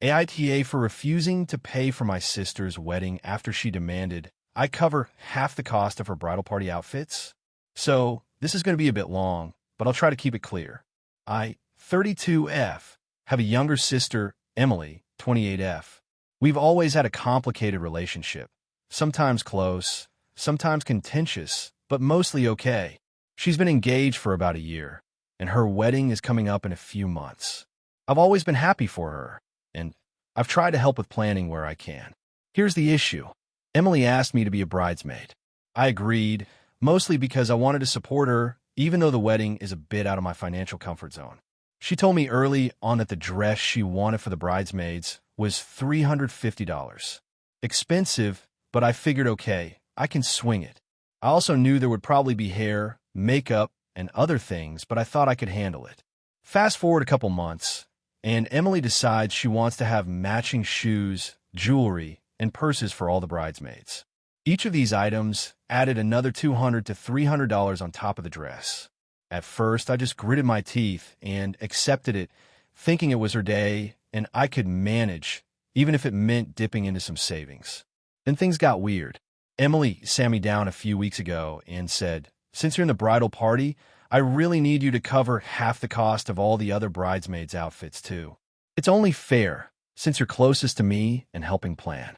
AITA for refusing to pay for my sister's wedding after she demanded I cover half the cost of her bridal party outfits. So, this is going to be a bit long, but I'll try to keep it clear. I, 32F, have a younger sister, Emily, 28F. We've always had a complicated relationship. Sometimes close, sometimes contentious, but mostly okay. She's been engaged for about a year, and her wedding is coming up in a few months. I've always been happy for her, and I've tried to help with planning where I can. Here's the issue. Emily asked me to be a bridesmaid. I agreed, mostly because I wanted to support her, even though the wedding is a bit out of my financial comfort zone. She told me early on that the dress she wanted for the bridesmaids was $350. Expensive, but I figured okay, I can swing it. I also knew there would probably be hair, makeup, and other things, but I thought I could handle it. Fast forward a couple months, and Emily decides she wants to have matching shoes, jewelry, and purses for all the bridesmaids. Each of these items added another $200 to $300 on top of the dress. At first, I just gritted my teeth and accepted it, thinking it was her day and I could manage, even if it meant dipping into some savings. Then things got weird. Emily sat me down a few weeks ago and said, "Since you're in the bridal party, I really need you to cover half the cost of all the other bridesmaids' outfits, too. It's only fair, since you're closest to me and helping plan."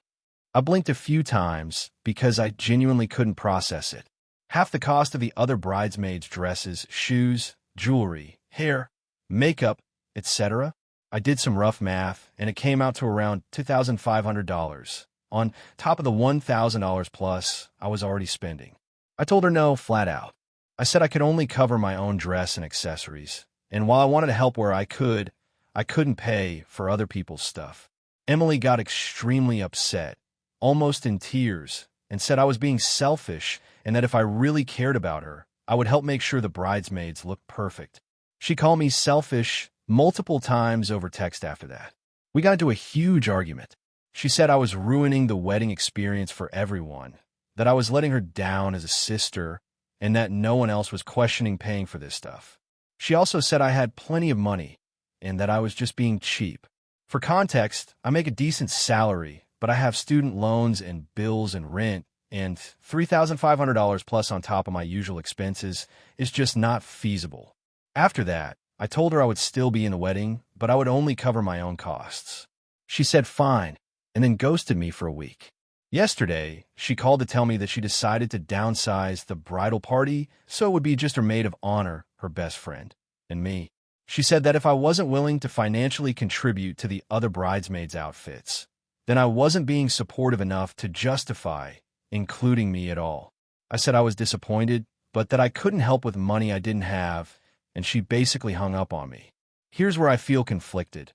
I blinked a few times because I genuinely couldn't process it. Half the cost of the other bridesmaids' dresses, shoes, jewelry, hair, makeup, etc. I did some rough math, and it came out to around $2,500, on top of the $1,000 plus I was already spending. I told her no, flat out. I said I could only cover my own dress and accessories, and while I wanted to help where I couldn't pay for other people's stuff. Emily got extremely upset, almost in tears, and said I was being selfish and that if I really cared about her, I would help make sure the bridesmaids looked perfect. She called me selfish multiple times over text after that. We got into a huge argument. She said I was ruining the wedding experience for everyone, that I was letting her down as a sister, and that no one else was questioning paying for this stuff. She also said I had plenty of money, and that I was just being cheap. For context, I make a decent salary, but I have student loans and bills and rent, and $3,500 plus on top of my usual expenses is just not feasible. After that, I told her I would still be in the wedding, but I would only cover my own costs. She said fine, and then ghosted me for a week. Yesterday, she called to tell me that she decided to downsize the bridal party so it would be just her maid of honor, her best friend, and me. She said that if I wasn't willing to financially contribute to the other bridesmaids' outfits, then I wasn't being supportive enough to justify including me at all. I said I was disappointed, but that I couldn't help with money I didn't have, and she basically hung up on me. Here's where I feel conflicted.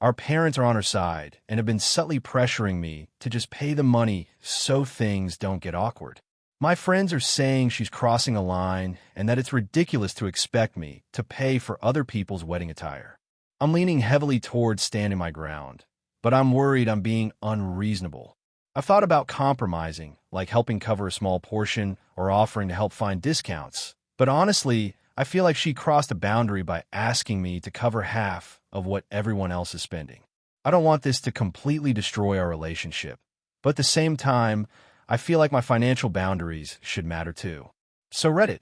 Our parents are on her side and have been subtly pressuring me to just pay the money so things don't get awkward. My friends are saying she's crossing a line and that it's ridiculous to expect me to pay for other people's wedding attire. I'm leaning heavily towards standing my ground, but I'm worried I'm being unreasonable. I've thought about compromising, like helping cover a small portion or offering to help find discounts. But honestly, I feel like she crossed a boundary by asking me to cover half of what everyone else is spending. I don't want this to completely destroy our relationship, but at the same time, I feel like my financial boundaries should matter too. So Reddit,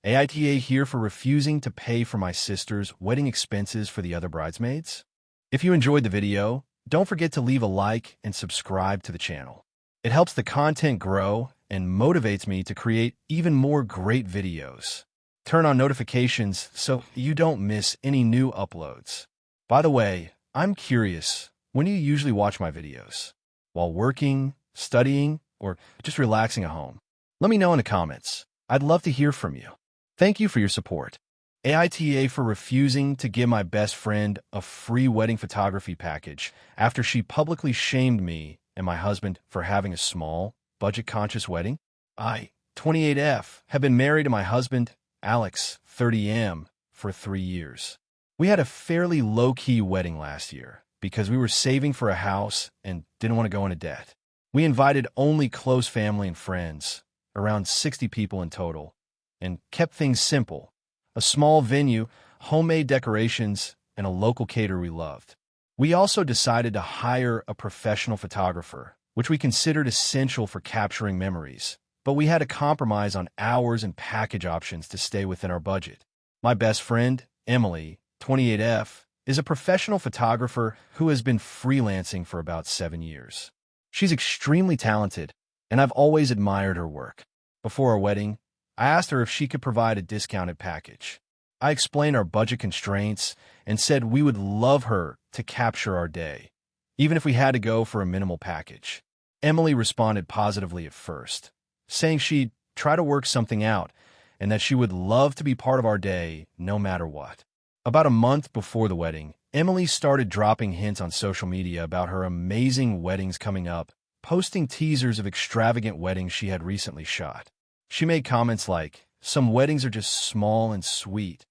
AITA here for refusing to pay for my sister's wedding expenses for the other bridesmaids? If you enjoyed the video, don't forget to leave a like and subscribe to the channel. It helps the content grow and motivates me to create even more great videos. Turn on notifications so you don't miss any new uploads. By the way, I'm curious, when do you usually watch my videos? While working, studying, or just relaxing at home? Let me know in the comments. I'd love to hear from you. Thank you for your support. AITA for refusing to give my best friend a free wedding photography package after she publicly shamed me and my husband for having a small, budget-conscious wedding. I, 28F, have been married to my husband, Alex, 30M, for 3 years. We had a fairly low-key wedding last year because we were saving for a house and didn't want to go into debt. We invited only close family and friends, around 60 people in total, and kept things simple. A small venue, homemade decorations, and a local caterer we loved. We also decided to hire a professional photographer, which we considered essential for capturing memories, but we had to compromise on hours and package options to stay within our budget. My best friend, Emily, 28F, is a professional photographer who has been freelancing for about 7 years. She's extremely talented, and I've always admired her work. Before our wedding, I asked her if she could provide a discounted package. I explained our budget constraints and said we would love her to capture our day, even if we had to go for a minimal package. Emily responded positively at first, saying she'd try to work something out and that she would love to be part of our day no matter what. About a month before the wedding, Emily started dropping hints on social media about her amazing weddings coming up, posting teasers of extravagant weddings she had recently shot. She made comments like, "Some weddings are just small and sweet.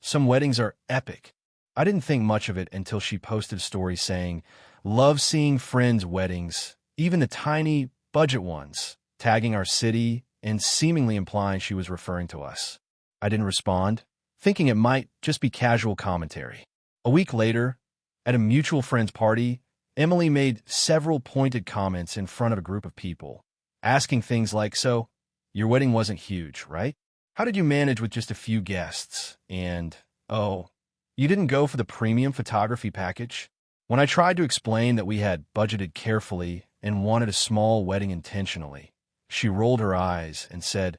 Some weddings are epic." I didn't think much of it until she posted a story saying, "Love seeing friends' weddings, even the tiny budget ones," tagging our city and seemingly implying she was referring to us. I didn't respond, thinking it might just be casual commentary. A week later, at a mutual friend's party, Emily made several pointed comments in front of a group of people, asking things like, "So, your wedding wasn't huge, right? How did you manage with just a few guests? And, oh, you didn't go for the premium photography package?" When I tried to explain that we had budgeted carefully and wanted a small wedding intentionally, she rolled her eyes and said,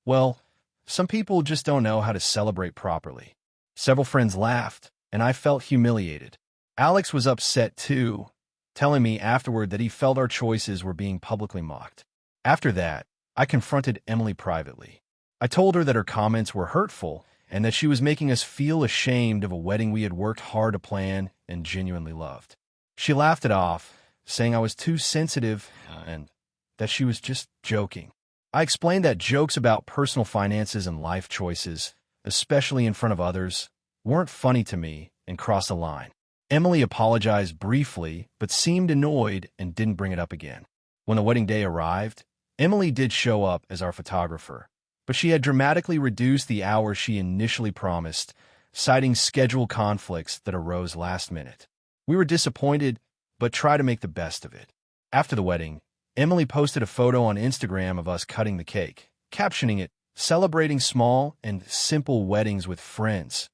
"Well, some people just don't know how to celebrate properly." Several friends laughed, and I felt humiliated. Alex was upset too, telling me afterward that he felt our choices were being publicly mocked. After that, I confronted Emily privately. I told her that her comments were hurtful and that she was making us feel ashamed of a wedding we had worked hard to plan and genuinely loved. She laughed it off, saying I was too sensitive and that she was just joking. I explained that jokes about personal finances and life choices, especially in front of others, weren't funny to me and crossed a line. Emily apologized briefly, but seemed annoyed and didn't bring it up again. When the wedding day arrived, Emily did show up as our photographer, but she had dramatically reduced the hours she initially promised, citing schedule conflicts that arose last minute. We were disappointed, but tried to make the best of it. After the wedding, Emily posted a photo on Instagram of us cutting the cake, captioning it, "Celebrating small and simple weddings with friends,"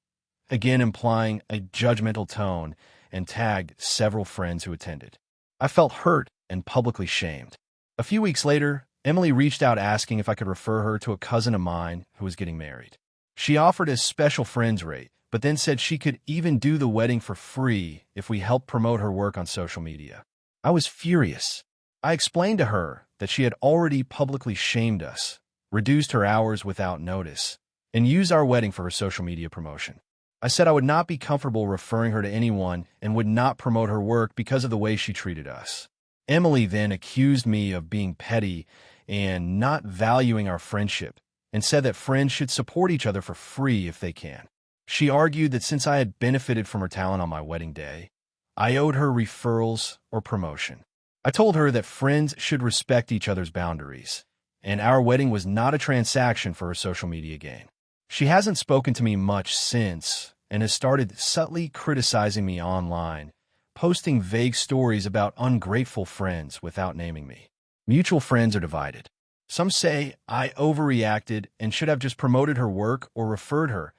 again implying a judgmental tone, and tagged several friends who attended. I felt hurt and publicly shamed. A few weeks later, Emily reached out asking if I could refer her to a cousin of mine who was getting married. She offered a special friends rate, but then said she could even do the wedding for free if we helped promote her work on social media. I was furious. I explained to her that she had already publicly shamed us, reduced her hours without notice, and used our wedding for her social media promotion. I said I would not be comfortable referring her to anyone and would not promote her work because of the way she treated us. Emily then accused me of being petty and not valuing our friendship, and said that friends should support each other for free if they can. She argued that since I had benefited from her talent on my wedding day, I owed her referrals or promotion. I told her that friends should respect each other's boundaries, and our wedding was not a transaction for her social media gain. She hasn't spoken to me much since and has started subtly criticizing me online, posting vague stories about ungrateful friends without naming me. Mutual friends are divided. Some say I overreacted and should have just promoted her work or referred her,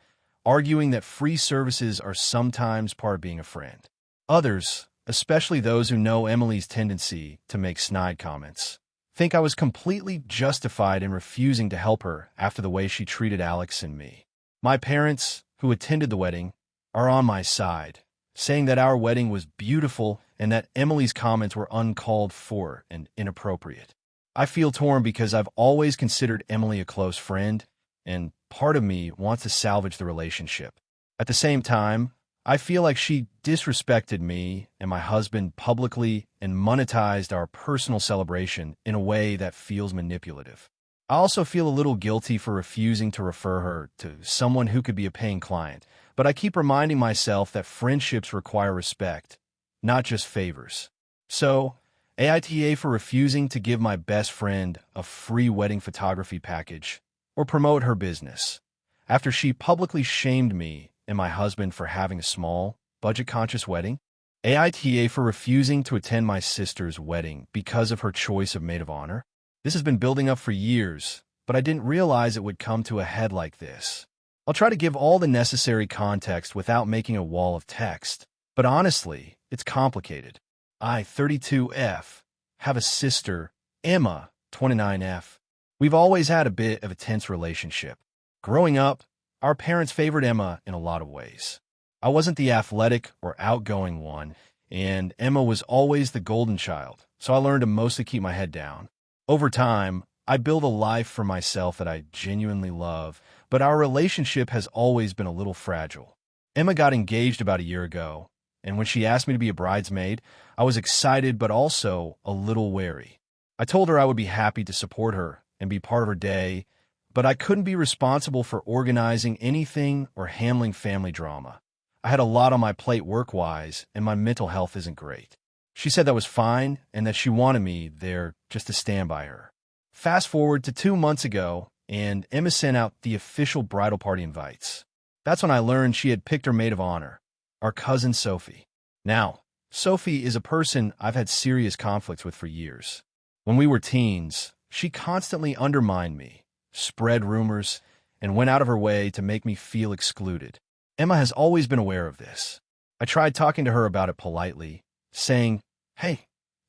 arguing that free services are sometimes part of being a friend. Others, especially those who know Emily's tendency to make snide comments, think I was completely justified in refusing to help her after the way she treated Alex and me. My parents, who attended the wedding, are on my side, saying that our wedding was beautiful and that Emily's comments were uncalled for and inappropriate. I feel torn because I've always considered Emily a close friend, and part of me wants to salvage the relationship. At the same time, I feel like she disrespected me and my husband publicly and monetized our personal celebration in a way that feels manipulative. I also feel a little guilty for refusing to refer her to someone who could be a paying client, but I keep reminding myself that friendships require respect, not just favors. So, AITA for refusing to give my best friend a free wedding photography package or promote her business after she publicly shamed me and my husband for having a small, budget-conscious wedding. AITA for refusing to attend my sister's wedding because of her choice of maid of honor. This has been building up for years, but I didn't realize it would come to a head like this. I'll try to give all the necessary context without making a wall of text, but honestly, it's complicated. I, 32F, have a sister, Emma, 29F. We've always had a bit of a tense relationship. Growing up, our parents favored Emma in a lot of ways. I wasn't the athletic or outgoing one, and Emma was always the golden child, so I learned to mostly keep my head down. Over time, I built a life for myself that I genuinely love, but our relationship has always been a little fragile. Emma got engaged about a year ago, and when she asked me to be a bridesmaid, I was excited but also a little wary. I told her I would be happy to support her and be part of her day, but I couldn't be responsible for organizing anything or handling family drama. I had a lot on my plate work-wise, and my mental health isn't great. She said that was fine and that she wanted me there just to stand by her. Fast forward to 2 months ago, and Emma sent out the official bridal party invites. That's when I learned she had picked her maid of honor, our cousin Sophie. Now, Sophie is a person I've had serious conflicts with for years. When we were teens, she constantly undermined me, spread rumors, and went out of her way to make me feel excluded. Emma has always been aware of this. I tried talking to her about it politely, saying, "Hey,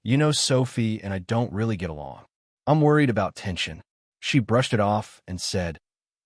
you know Sophie and I don't really get along. I'm worried about tension." She brushed it off and said,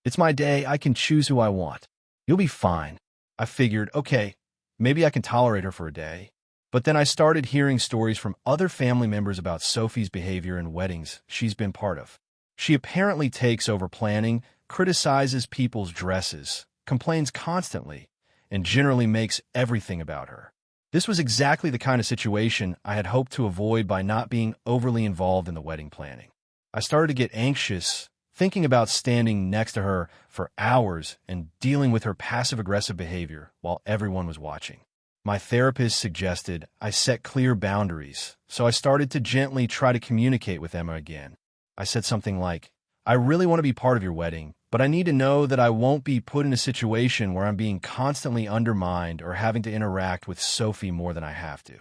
"It's my day, I can choose who I want. You'll be fine." I figured, okay, maybe I can tolerate her for a day. But then I started hearing stories from other family members about Sophie's behavior in weddings she's been part of. She apparently takes over planning, criticizes people's dresses, complains constantly, and generally makes everything about her. This was exactly the kind of situation I had hoped to avoid by not being overly involved in the wedding planning. I started to get anxious, thinking about standing next to her for hours and dealing with her passive-aggressive behavior while everyone was watching. My therapist suggested I set clear boundaries, so I started to gently try to communicate with Emma again. I said something like, "I really want to be part of your wedding, but I need to know that I won't be put in a situation where I'm being constantly undermined or having to interact with Sophie more than I have to.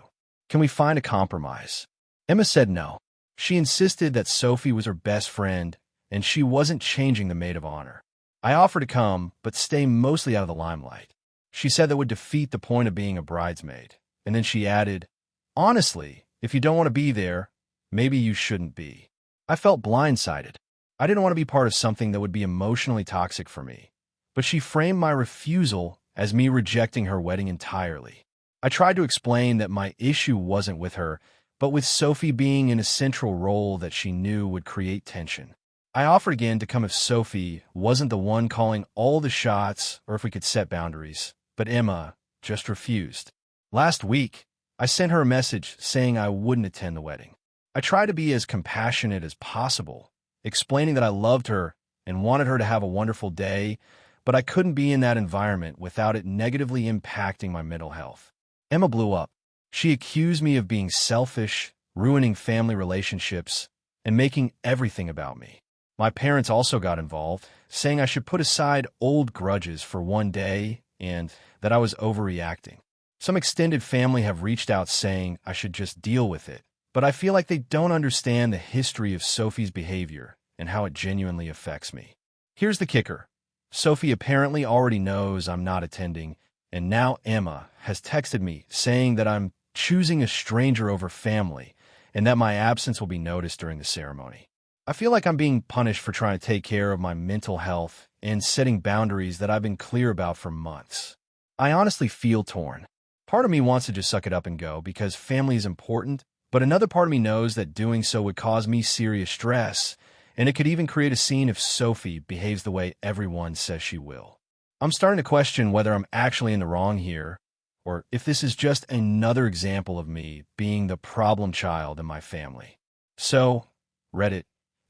Can we find a compromise?" Emma said no. She insisted that Sophie was her best friend, and she wasn't changing the maid of honor. I offered to come, but stay mostly out of the limelight. She said that would defeat the point of being a bridesmaid, and then she added, "Honestly, if you don't want to be there, maybe you shouldn't be." I felt blindsided. I didn't want to be part of something that would be emotionally toxic for me, but she framed my refusal as me rejecting her wedding entirely. I tried to explain that my issue wasn't with her, but with Sophie being in a central role that she knew would create tension. I offered again to come if Sophie wasn't the one calling all the shots or if we could set boundaries, but Emma just refused. Last week, I sent her a message saying I wouldn't attend the wedding. I tried to be as compassionate as possible, explaining that I loved her and wanted her to have a wonderful day, but I couldn't be in that environment without it negatively impacting my mental health. Emma blew up. She accused me of being selfish, ruining family relationships, and making everything about me. My parents also got involved, saying I should put aside old grudges for one day and that I was overreacting. Some extended family have reached out saying I should just deal with it, but I feel like they don't understand the history of Sophie's behavior and how it genuinely affects me. Here's the kicker. Sophie apparently already knows I'm not attending, and now Emma has texted me saying that I'm choosing a stranger over family and that my absence will be noticed during the ceremony. I feel like I'm being punished for trying to take care of my mental health and setting boundaries that I've been clear about for months. I honestly feel torn. Part of me wants to just suck it up and go because family is important, but another part of me knows that doing so would cause me serious stress, and it could even create a scene if Sophie behaves the way everyone says she will. I'm starting to question whether I'm actually in the wrong here, or if this is just another example of me being the problem child in my family. So, Reddit,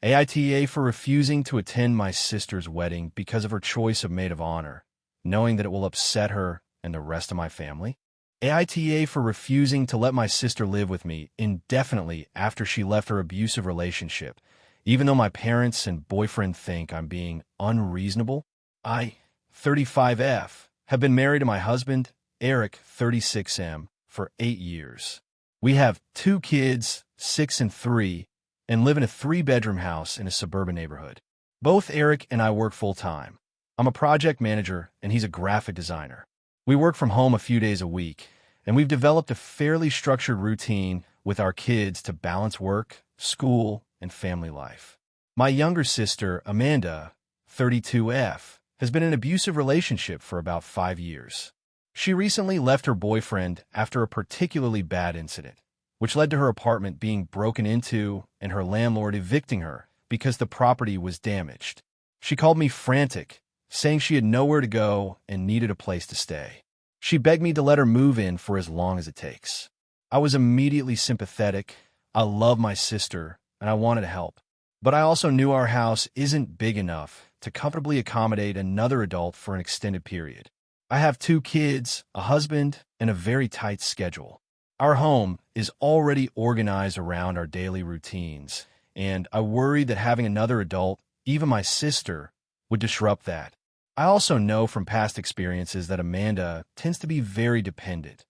AITA for refusing to attend my sister's wedding because of her choice of maid of honor, knowing that it will upset her and the rest of my family. AITA for refusing to let my sister live with me indefinitely after she left her abusive relationship, even though my parents and boyfriend think I'm being unreasonable. I, 35F, have been married to my husband, Eric, 36M, for 8 years. We have 2 kids, 6 and 3, and live in a 3-bedroom house in a suburban neighborhood. Both Eric and I work full-time. I'm a project manager, and he's a graphic designer. We work from home a few days a week, and we've developed a fairly structured routine with our kids to balance work, school, and family life. My younger sister, Amanda, 32F, has been in an abusive relationship for about 5 years. She recently left her boyfriend after a particularly bad incident, which led to her apartment being broken into and her landlord evicting her because the property was damaged. She called me frantic, saying she had nowhere to go and needed a place to stay. She begged me to let her move in for as long as it takes. I was immediately sympathetic. I love my sister, and I wanted to help. But I also knew our house isn't big enough to comfortably accommodate another adult for an extended period. I have 2 kids, a husband, and a very tight schedule. Our home is already organized around our daily routines, and I worried that having another adult, even my sister, would disrupt that. I also know from past experiences that Amanda tends to be very dependent.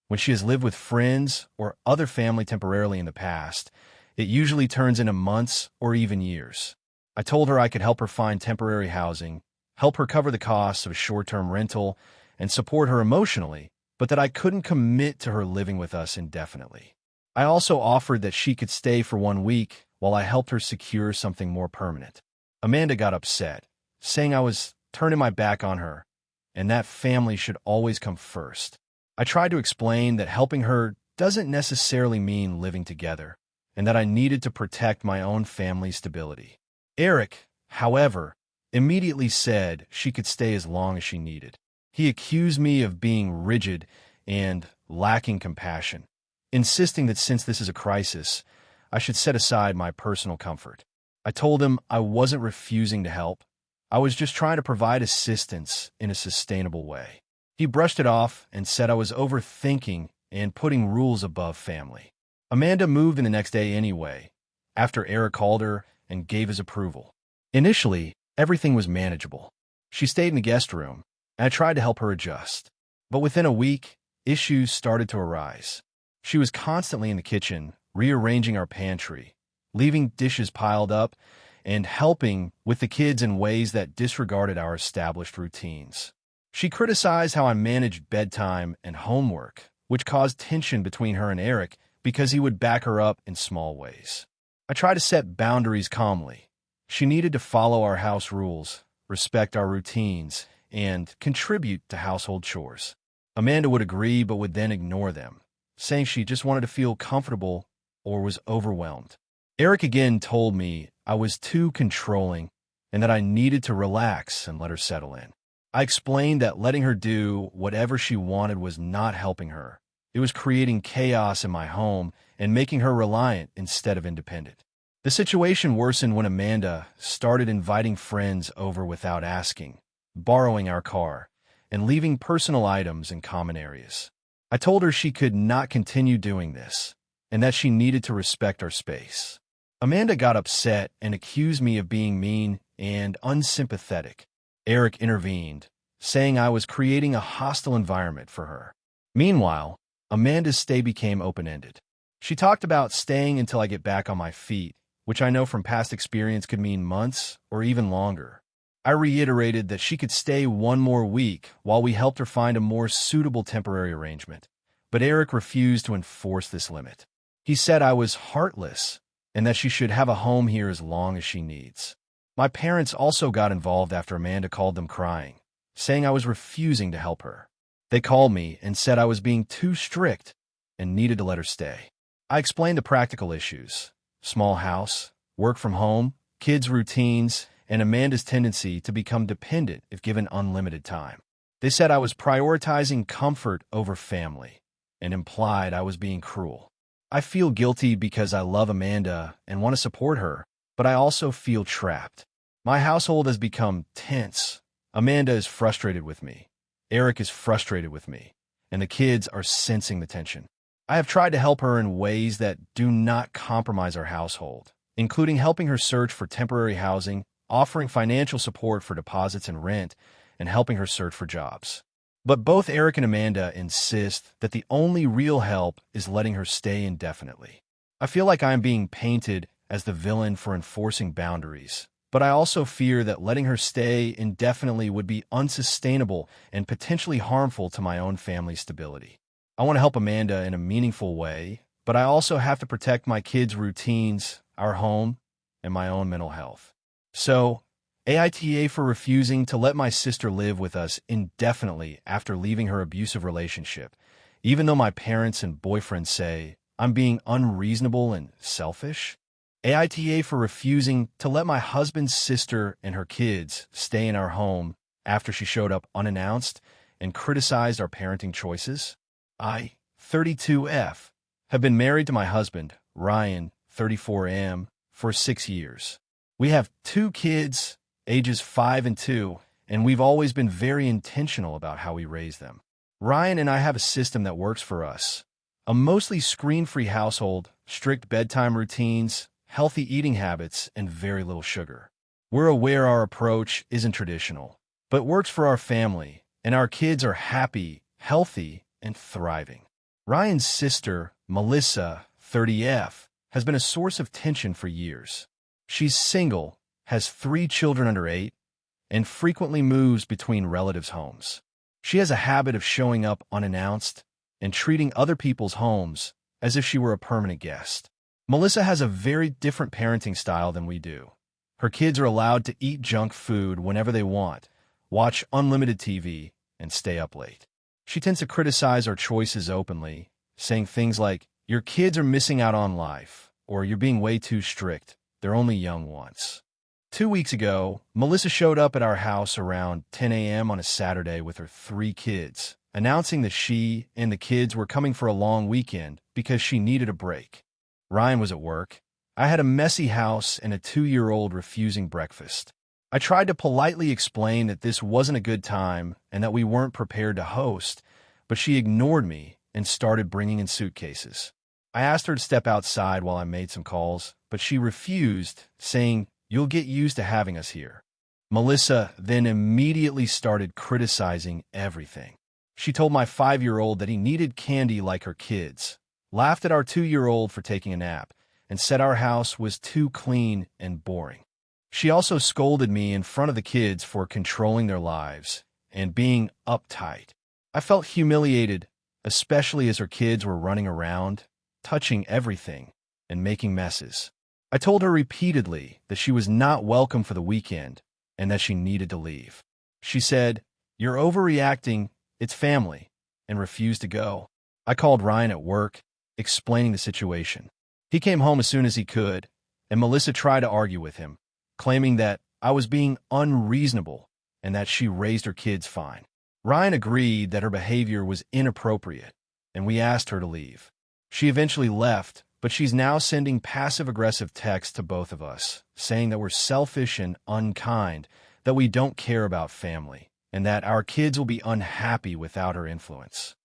When she has lived with friends or other family temporarily in the past, it usually turns into months or even years. I told her I could help her find temporary housing, help her cover the costs of a short-term rental, and support her emotionally, but that I couldn't commit to her living with us indefinitely. I also offered that she could stay for 1 week while I helped her secure something more permanent. Amanda got upset, saying I was turning my back on her, and that family should always come first. I tried to explain that helping her doesn't necessarily mean living together, and that I needed to protect my own family's stability. Eric, however, immediately said she could stay as long as she needed. He accused me of being rigid and lacking compassion, insisting that since this is a crisis, I should set aside my personal comfort. I told him I wasn't refusing to help. I was just trying to provide assistance in a sustainable way. He brushed it off and said I was overthinking and putting rules above family. Amanda moved in the next day anyway, after Eric called her and gave his approval. Initially, everything was manageable. She stayed in the guest room, and I tried to help her adjust. But within a week, issues started to arise. She was constantly in the kitchen, rearranging our pantry, leaving dishes piled up, and helping with the kids in ways that disregarded our established routines. She criticized how I managed bedtime and homework, which caused tension between her and Eric because he would back her up in small ways. I tried to set boundaries calmly. She needed to follow our house rules, respect our routines, and contribute to household chores. Amanda would agree but would then ignore them, saying she just wanted to feel comfortable or was overwhelmed. Eric again told me I was too controlling and that I needed to relax and let her settle in. I explained that letting her do whatever she wanted was not helping her. It was creating chaos in my home and making her reliant instead of independent. The situation worsened when Amanda started inviting friends over without asking, borrowing our car, and leaving personal items in common areas. I told her she could not continue doing this, and that she needed to respect our space. Amanda got upset and accused me of being mean and unsympathetic. Eric intervened, saying I was creating a hostile environment for her. Meanwhile, Amanda's stay became open-ended. She talked about staying until I get back on my feet, which I know from past experience could mean months or even longer. I reiterated that she could stay 1 more week while we helped her find a more suitable temporary arrangement, but Eric refused to enforce this limit. He said I was heartless and that she should have a home here as long as she needs. My parents also got involved after Amanda called them crying, saying I was refusing to help her. They called me and said I was being too strict and needed to let her stay. I explained the practical issues: small house, work from home, kids' routines, and Amanda's tendency to become dependent if given unlimited time. They said I was prioritizing comfort over family and implied I was being cruel. I feel guilty because I love Amanda and want to support her, but I also feel trapped. My household has become tense. Amanda is frustrated with me. Eric is frustrated with me, and the kids are sensing the tension. I have tried to help her in ways that do not compromise our household, including helping her search for temporary housing, offering financial support for deposits and rent, and helping her search for jobs. But both Eric and Amanda insist that the only real help is letting her stay indefinitely. I feel like I am being painted as the villain for enforcing boundaries, but I also fear that letting her stay indefinitely would be unsustainable and potentially harmful to my own family's stability. I want to help Amanda in a meaningful way, but I also have to protect my kids' routines, our home, and my own mental health. So, AITA for refusing to let my sister live with us indefinitely after leaving her abusive relationship, even though my parents and boyfriend say I'm being unreasonable and selfish. AITA for refusing to let my husband's sister and her kids stay in our home after she showed up unannounced and criticized our parenting choices. I, 32F, have been married to my husband, Ryan, 34M, for 6 years. We have 2 kids, ages 5 and 2, and we've always been very intentional about how we raise them. Ryan and I have a system that works for us. A mostly screen-free household, strict bedtime routines, healthy eating habits, and very little sugar. We're aware our approach isn't traditional, but works for our family, and our kids are happy, healthy, and thriving. Ryan's sister, Melissa, 30F, has been a source of tension for years. She's single, has 3 children under 8, and frequently moves between relatives' homes. She has a habit of showing up unannounced and treating other people's homes as if she were a permanent guest. Melissa has a very different parenting style than we do. Her kids are allowed to eat junk food whenever they want, watch unlimited TV, and stay up late. She tends to criticize our choices openly, saying things like, "Your kids are missing out on life," or "You're being way too strict. They're only young once." 2 weeks ago, Melissa showed up at our house around 10 a.m. on a Saturday with her 3 kids, announcing that she and the kids were coming for a long weekend because she needed a break. Ryan was at work. I had a messy house and a 2-year-old refusing breakfast. I tried to politely explain that this wasn't a good time and that we weren't prepared to host, but she ignored me and started bringing in suitcases. I asked her to step outside while I made some calls, but she refused, saying, "You'll get used to having us here." Melissa then immediately started criticizing everything. She told my 5-year-old that he needed candy like her kids, laughed at our 2-year-old for taking a nap, and said our house was too clean and boring. She also scolded me in front of the kids for controlling their lives and being uptight. I felt humiliated, especially as her kids were running around, touching everything, and making messes. I told her repeatedly that she was not welcome for the weekend and that she needed to leave. She said, "You're overreacting, it's family," and refused to go. I called Ryan at work, explaining the situation. He came home as soon as he could, and Melissa tried to argue with him, claiming that I was being unreasonable and that she raised her kids fine. Ryan agreed that her behavior was inappropriate, and we asked her to leave. She eventually left, but she's now sending passive-aggressive texts to both of us, saying that we're selfish and unkind, that we don't care about family, and that our kids will be unhappy without her influence.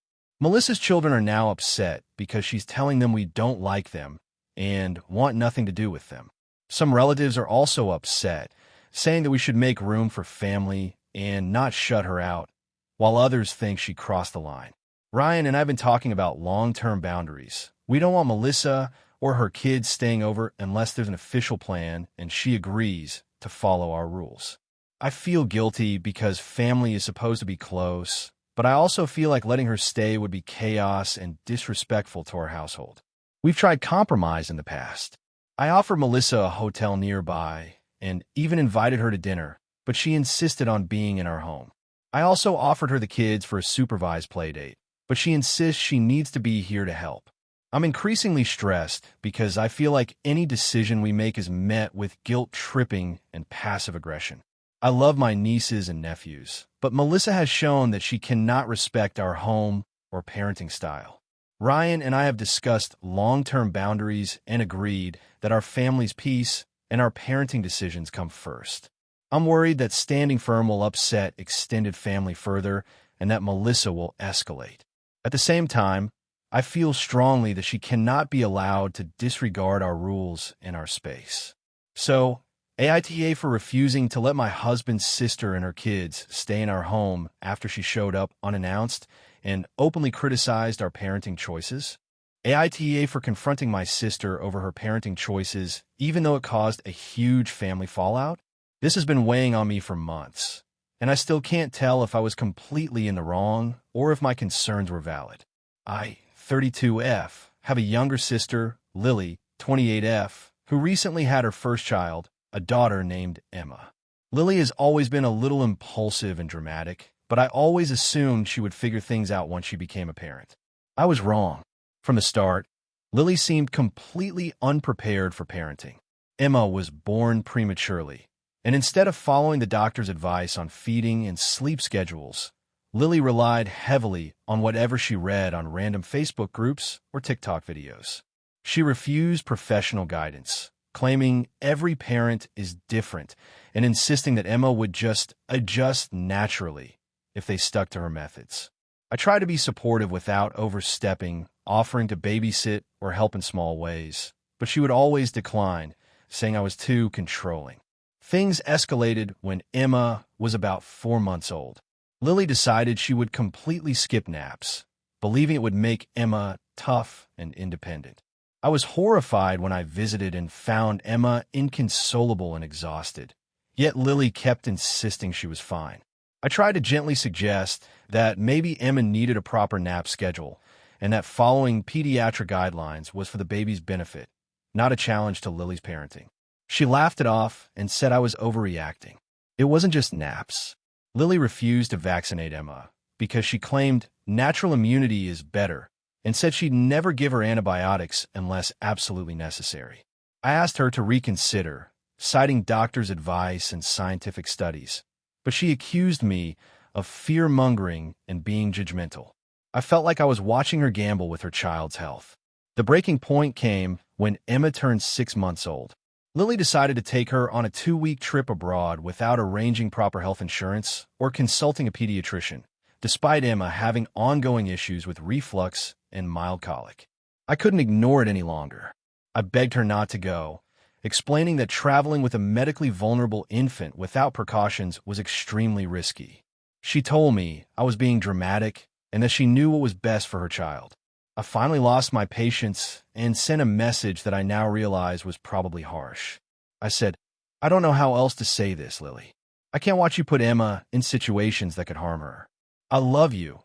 Melissa's children are now upset because she's telling them we don't like them and want nothing to do with them. Some relatives are also upset, saying that we should make room for family and not shut her out, while others think she crossed the line. Ryan and I have been talking about long-term boundaries. We don't want Melissa or her kids staying over unless there's an official plan and she agrees to follow our rules. I feel guilty because family is supposed to be close, but I also feel like letting her stay would be chaos and disrespectful to our household. We've tried compromise in the past. I offered Melissa a hotel nearby and even invited her to dinner, but she insisted on being in our home. I also offered her the kids for a supervised playdate, but she insists she needs to be here to help. I'm increasingly stressed because I feel like any decision we make is met with guilt-tripping and passive aggression. I love my nieces and nephews, but Melissa has shown that she cannot respect our home or parenting style. Ryan and I have discussed long-term boundaries and agreed that our family's peace and our parenting decisions come first. I'm worried that standing firm will upset extended family further and that Melissa will escalate. At the same time, I feel strongly that she cannot be allowed to disregard our rules and our space. So, AITA for refusing to let my husband's sister and her kids stay in our home after she showed up unannounced and openly criticized our parenting choices. AITA for confronting my sister over her parenting choices, even though it caused a huge family fallout. This has been weighing on me for months, and I still can't tell if I was completely in the wrong or if my concerns were valid. I, 32F, have a younger sister, Lily, 28F, who recently had her first child, a daughter named Emma. Lily has always been a little impulsive and dramatic, but I always assumed she would figure things out once she became a parent. I was wrong. From the start, Lily seemed completely unprepared for parenting. Emma was born prematurely, and instead of following the doctor's advice on feeding and sleep schedules, Lily relied heavily on whatever she read on random Facebook groups or TikTok videos. She refused professional guidance, claiming every parent is different and insisting that Emma would just adjust naturally if they stuck to her methods. I tried to be supportive without overstepping, offering to babysit or help in small ways, but she would always decline, saying I was too controlling. Things escalated when Emma was about 4 months old. Lily decided she would completely skip naps, believing it would make Emma tough and independent. I was horrified when I visited and found Emma inconsolable and exhausted, yet Lily kept insisting she was fine. I tried to gently suggest that maybe Emma needed a proper nap schedule and that following pediatric guidelines was for the baby's benefit, not a challenge to Lily's parenting. She laughed it off and said I was overreacting. It wasn't just naps. Lily refused to vaccinate Emma because she claimed natural immunity is better and said she'd never give her antibiotics unless absolutely necessary. I asked her to reconsider, citing doctors' advice and scientific studies, but she accused me of fear-mongering and being judgmental. I felt like I was watching her gamble with her child's health. The breaking point came when Emma turned 6 months old. Lily decided to take her on a 2-week trip abroad without arranging proper health insurance or consulting a pediatrician, despite Emma having ongoing issues with reflux and mild colic. I couldn't ignore it any longer. I begged her not to go, explaining that traveling with a medically vulnerable infant without precautions was extremely risky. She told me I was being dramatic and that she knew what was best for her child. I finally lost my patience and sent a message that I now realize was probably harsh. I said, I don't know how else to say this, Lily. I can't watch you put Emma in situations that could harm her. I love you,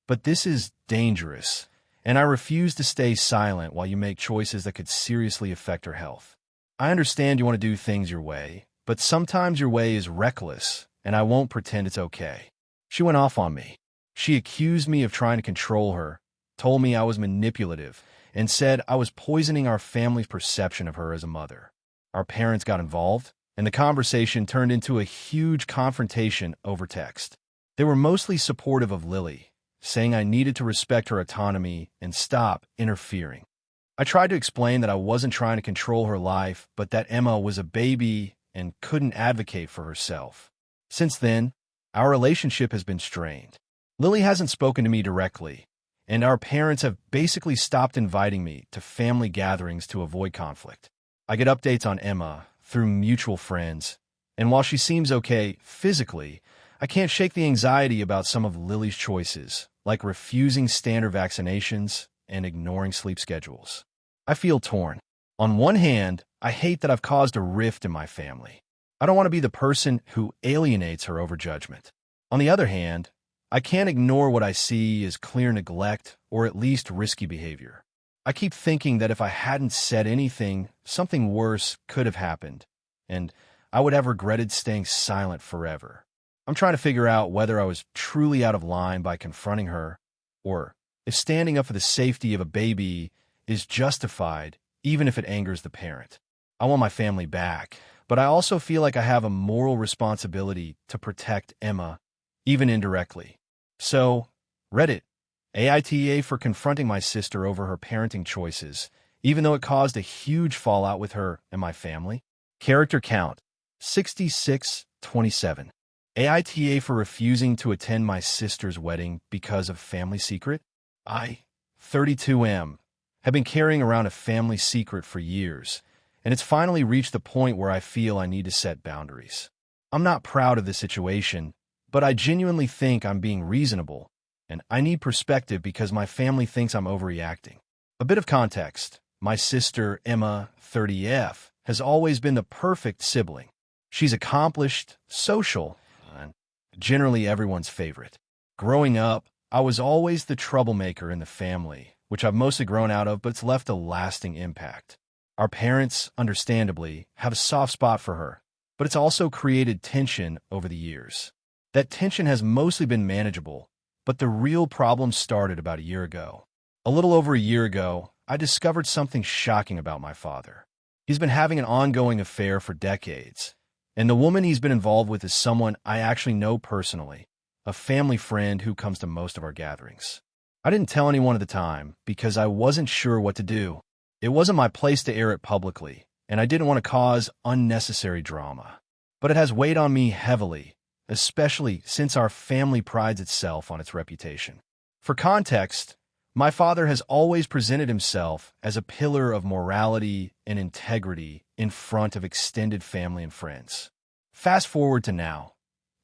but this is dangerous, and I refuse to stay silent while you make choices that could seriously affect her health. I understand you want to do things your way, but sometimes your way is reckless, and I won't pretend it's okay. She went off on me. She accused me of trying to control her, told me I was manipulative, and said I was poisoning our family's perception of her as a mother. Our parents got involved, and the conversation turned into a huge confrontation over text. They were mostly supportive of Lily, saying I needed to respect her autonomy and stop interfering. I tried to explain that I wasn't trying to control her life, but that Emma was a baby and couldn't advocate for herself. Since then, our relationship has been strained. Lily hasn't spoken to me directly, and our parents have basically stopped inviting me to family gatherings to avoid conflict. I get updates on Emma through mutual friends, and while she seems okay physically, I can't shake the anxiety about some of Lily's choices, like refusing standard vaccinations and ignoring sleep schedules. I feel torn. On one hand, I hate that I've caused a rift in my family. I don't want to be the person who alienates her over judgment. On the other hand, I can't ignore what I see as clear neglect or at least risky behavior. I keep thinking that if I hadn't said anything, something worse could have happened, and I would have regretted staying silent forever. I'm trying to figure out whether I was truly out of line by confronting her, or if standing up for the safety of a baby is justified, even if it angers the parent. I want my family back, but I also feel like I have a moral responsibility to protect Emma, even indirectly. So, Reddit, AITA for confronting my sister over her parenting choices, even though it caused a huge fallout with her and my family. Character count, 6627. AITA for refusing to attend my sister's wedding because of family secret. I, 32M, have been carrying around a family secret for years, and it's finally reached the point where I feel I need to set boundaries. I'm not proud of the situation, but I genuinely think I'm being reasonable, and I need perspective because my family thinks I'm overreacting. A bit of context. My sister, Emma, 30F, has always been the perfect sibling. She's accomplished, social, and generally everyone's favorite. Growing up, I was always the troublemaker in the family, which I've mostly grown out of, but it's left a lasting impact. Our parents, understandably, have a soft spot for her, but it's also created tension over the years. That tension has mostly been manageable, but the real problem started about a year ago. A little over a year ago, I discovered something shocking about my father. He's been having an ongoing affair for decades, and the woman he's been involved with is someone I actually know personally, a family friend who comes to most of our gatherings. I didn't tell anyone at the time because I wasn't sure what to do. It wasn't my place to air it publicly, and I didn't want to cause unnecessary drama. But it has weighed on me heavily, especially since our family prides itself on its reputation. For context, my father has always presented himself as a pillar of morality and integrity in front of extended family and friends. Fast forward to now.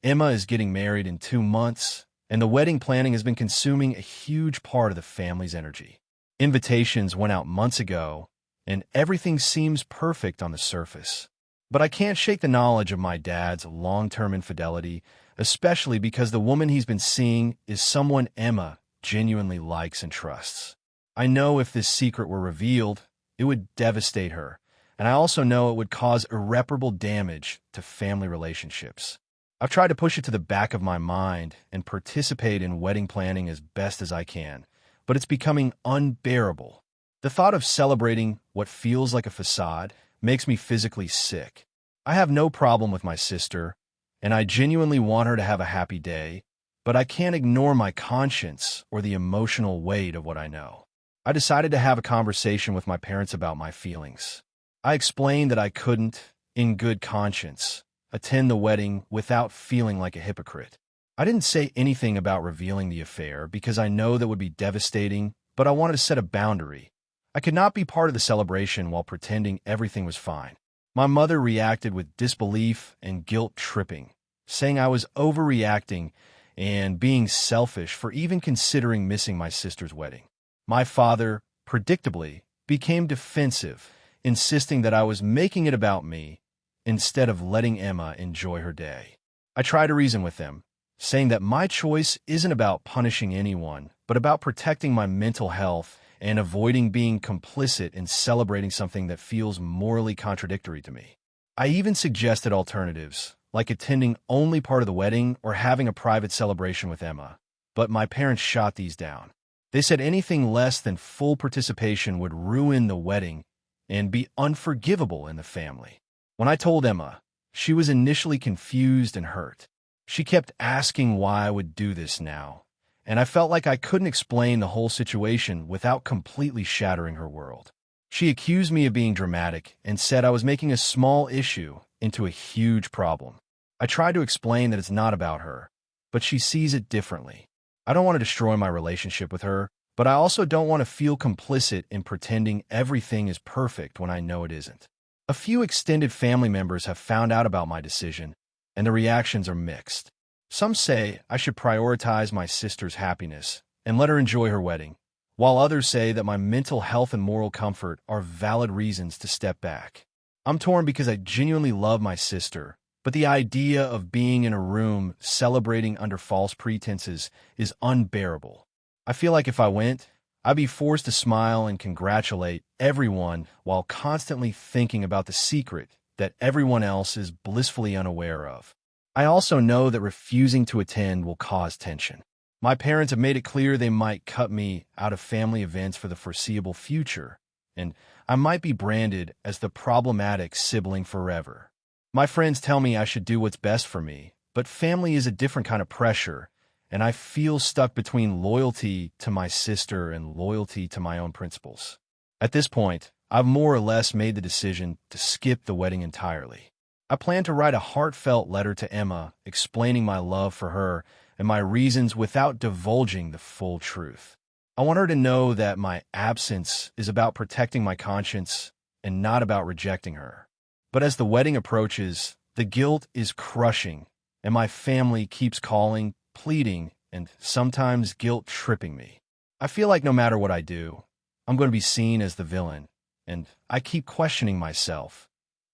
Emma is getting married in 2 months, and the wedding planning has been consuming a huge part of the family's energy. Invitations went out months ago, and everything seems perfect on the surface. But I can't shake the knowledge of my dad's long-term infidelity, especially because the woman he's been seeing is someone Emma genuinely likes and trusts. I know if this secret were revealed, it would devastate her, and I also know it would cause irreparable damage to family relationships. I've tried to push it to the back of my mind and participate in wedding planning as best as I can, but it's becoming unbearable. The thought of celebrating what feels like a facade makes me physically sick. I have no problem with my sister, and I genuinely want her to have a happy day, but I can't ignore my conscience or the emotional weight of what I know. I decided to have a conversation with my parents about my feelings. I explained that I couldn't, in good conscience, attend the wedding without feeling like a hypocrite. I didn't say anything about revealing the affair because I know that would be devastating, but I wanted to set a boundary. I could not be part of the celebration while pretending everything was fine. My mother reacted with disbelief and guilt-tripping, saying I was overreacting and being selfish for even considering missing my sister's wedding. My father, predictably, became defensive, insisting that I was making it about me instead of letting Emma enjoy her day. I tried to reason with them, saying that my choice isn't about punishing anyone, but about protecting my mental health and avoiding being complicit in celebrating something that feels morally contradictory to me. I even suggested alternatives, like attending only part of the wedding or having a private celebration with Emma, but my parents shot these down. They said anything less than full participation would ruin the wedding and be unforgivable in the family. When I told Emma, she was initially confused and hurt. She kept asking why I would do this now, and I felt like I couldn't explain the whole situation without completely shattering her world. She accused me of being dramatic and said I was making a small issue into a huge problem. I tried to explain that it's not about her, but she sees it differently. I don't want to destroy my relationship with her, but I also don't want to feel complicit in pretending everything is perfect when I know it isn't. A few extended family members have found out about my decision, and the reactions are mixed. Some say I should prioritize my sister's happiness and let her enjoy her wedding, while others say that my mental health and moral comfort are valid reasons to step back. I'm torn because I genuinely love my sister, but the idea of being in a room celebrating under false pretenses is unbearable. I feel like if I went, I'd be forced to smile and congratulate everyone while constantly thinking about the secret that everyone else is blissfully unaware of. I also know that refusing to attend will cause tension. My parents have made it clear they might cut me out of family events for the foreseeable future, and I might be branded as the problematic sibling forever. My friends tell me I should do what's best for me, but family is a different kind of pressure, and I feel stuck between loyalty to my sister and loyalty to my own principles. At this point, I've more or less made the decision to skip the wedding entirely. I plan to write a heartfelt letter to Emma explaining my love for her and my reasons without divulging the full truth. I want her to know that my absence is about protecting my conscience and not about rejecting her. But as the wedding approaches, the guilt is crushing, and my family keeps calling, pleading, and sometimes guilt-tripping me. I feel like no matter what I do, I'm going to be seen as the villain, and I keep questioning myself.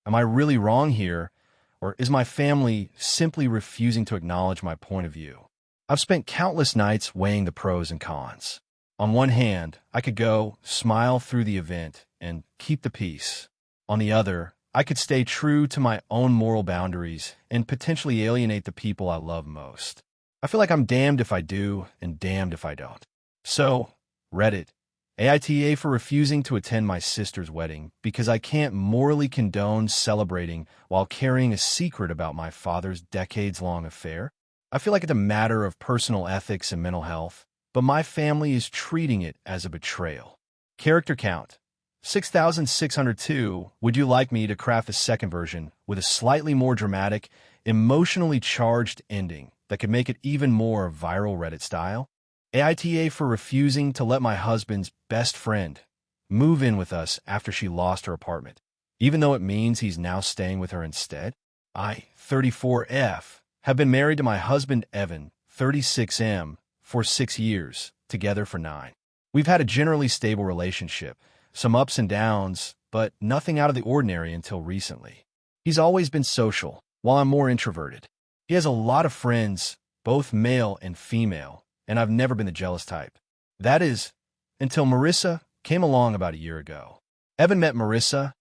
Am I really wrong here, or is my family simply refusing to acknowledge my point of view? I've spent countless nights weighing the pros and cons. On one hand, I could go, smile through the event, and keep the peace. On the other, I could stay true to my own moral boundaries and potentially alienate the people I love most. I feel like I'm damned if I do and damned if I don't. So, Reddit, AITA for refusing to attend my sister's wedding because I can't morally condone celebrating while carrying a secret about my father's decades-long affair. I feel like it's a matter of personal ethics and mental health, but my family is treating it as a betrayal. Character count, 6,602. Would you like me to craft a second version with a slightly more dramatic, emotionally charged ending that could make it even more viral Reddit style? AITA for refusing to let my husband's best friend move in with us after she lost her apartment, even though it means he's now staying with her instead. I, 34F, have been married to my husband Evan, 36M, for 6 years, together for 9. We've had a generally stable relationship, some ups and downs, but nothing out of the ordinary until recently. He's always been social, while I'm more introverted. He has a lot of friends, both male and female, and I've never been the jealous type. That is, until Marissa came along about a year ago. Evan met Marissa,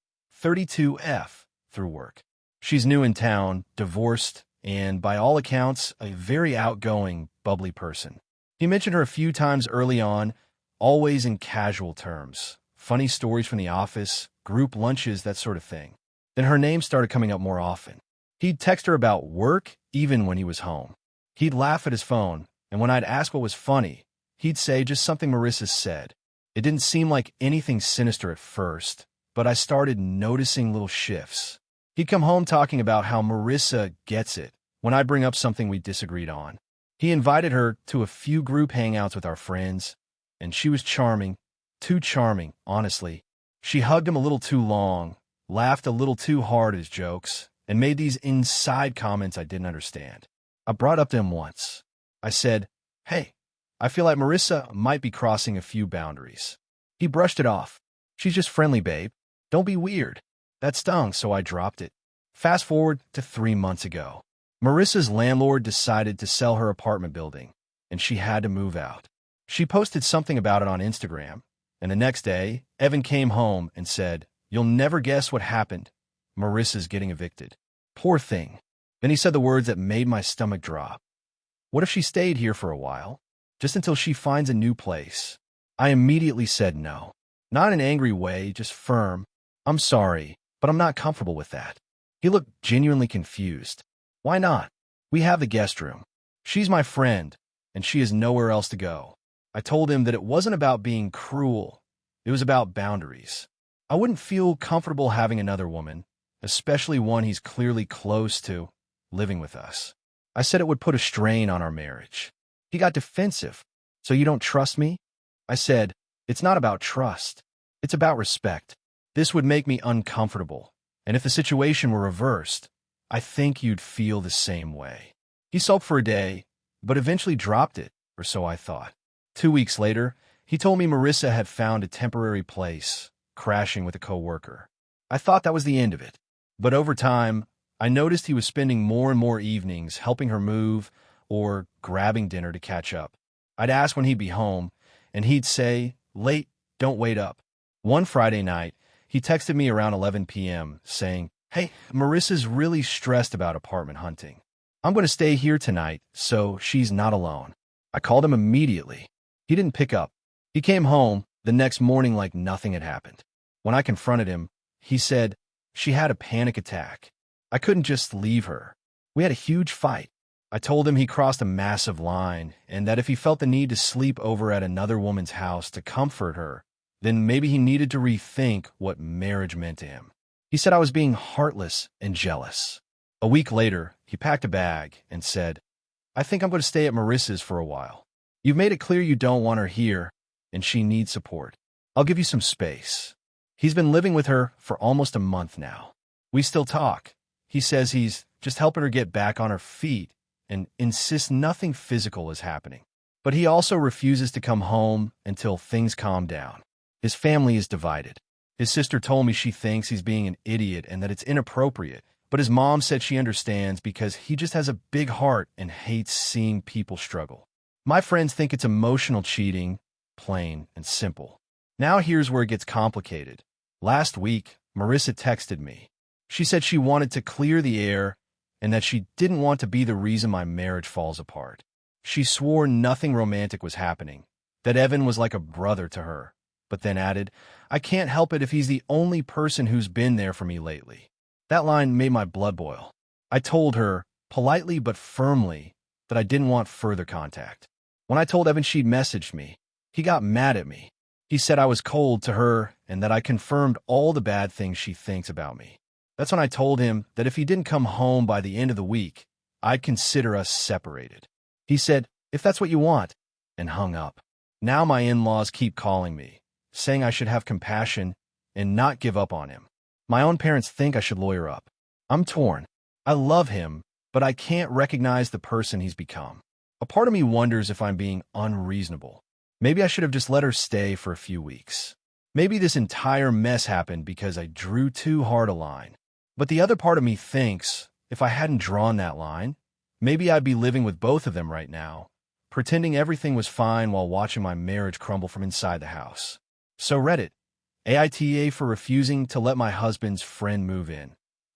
32F, through work. She's new in town, divorced, and by all accounts, a very outgoing, bubbly person. He mentioned her a few times early on, always in casual terms. Funny stories from the office, group lunches, that sort of thing. Then her name started coming up more often. He'd text her about work even when he was home. He'd laugh at his phone, and when I'd ask what was funny, he'd say just something Marissa said. It didn't seem like anything sinister at first, but I started noticing little shifts. He'd come home talking about how Marissa gets it when I bring up something we disagreed on. He invited her to a few group hangouts with our friends, and she was charming, too charming, honestly. She hugged him a little too long, laughed a little too hard at his jokes, and made these inside comments I didn't understand. I brought up to him once. I said, "Hey, I feel like Marissa might be crossing a few boundaries." He brushed it off. "She's just friendly, babe. Don't be weird." That stung, so I dropped it. Fast forward to 3 months ago. Marissa's landlord decided to sell her apartment building, and she had to move out. She posted something about it on Instagram, and the next day, Evan came home and said, "You'll never guess what happened. Marissa's getting evicted." Poor thing. Then he said the words that made my stomach drop. What if she stayed here for a while, just until she finds a new place? I immediately said no. Not in an angry way, just firm. "I'm sorry, but I'm not comfortable with that." He looked genuinely confused. "Why not? We have the guest room. She's my friend, and she has nowhere else to go." I told him that it wasn't about being cruel. It was about boundaries. I wouldn't feel comfortable having another woman, especially one he's clearly close to, living with us. I said it would put a strain on our marriage. He got defensive. "So you don't trust me?" I said, "It's not about trust. It's about respect. This would make me uncomfortable, and if the situation were reversed, I think you'd feel the same way." He sulked for a day, but eventually dropped it, or so I thought. 2 weeks later, he told me Marissa had found a temporary place, crashing with a coworker. I thought that was the end of it, but over time, I noticed he was spending more and more evenings helping her move or grabbing dinner to catch up. I'd ask when he'd be home, and he'd say, "Late, don't wait up." One Friday night, he texted me around 11 p.m. saying, "Hey, Marissa's really stressed about apartment hunting. I'm going to stay here tonight, so she's not alone." I called him immediately. He didn't pick up. He came home the next morning like nothing had happened. When I confronted him, he said, "She had a panic attack. I couldn't just leave her." We had a huge fight. I told him he crossed a massive line, and that if he felt the need to sleep over at another woman's house to comfort her, then maybe he needed to rethink what marriage meant to him. He said I was being heartless and jealous. A week later, he packed a bag and said, "I think I'm going to stay at Marissa's for a while. You've made it clear you don't want her here, and she needs support. I'll give you some space." He's been living with her for almost a month now. We still talk. He says he's just helping her get back on her feet and insists nothing physical is happening. But he also refuses to come home until things calm down. His family is divided. His sister told me she thinks he's being an idiot and that it's inappropriate, but his mom said she understands because he just has a big heart and hates seeing people struggle. My friends think it's emotional cheating, plain and simple. Now here's where it gets complicated. Last week, Marissa texted me. She said she wanted to clear the air and that she didn't want to be the reason my marriage falls apart. She swore nothing romantic was happening, that Evan was like a brother to her, but then added, "I can't help it if he's the only person who's been there for me lately." That line made my blood boil. I told her, politely but firmly, that I didn't want further contact. When I told Evan she'd messaged me, he got mad at me. He said I was cold to her and that I confirmed all the bad things she thinks about me. That's when I told him that if he didn't come home by the end of the week, I'd consider us separated. He said, "If that's what you want," and hung up. Now my in-laws keep calling me, saying I should have compassion and not give up on him. My own parents think I should lawyer up. I'm torn. I love him, but I can't recognize the person he's become. A part of me wonders if I'm being unreasonable. Maybe I should have just let her stay for a few weeks. Maybe this entire mess happened because I drew too hard a line. But the other part of me thinks, if I hadn't drawn that line, maybe I'd be living with both of them right now, pretending everything was fine while watching my marriage crumble from inside the house. So Reddit, AITA for refusing to let my husband's friend move in,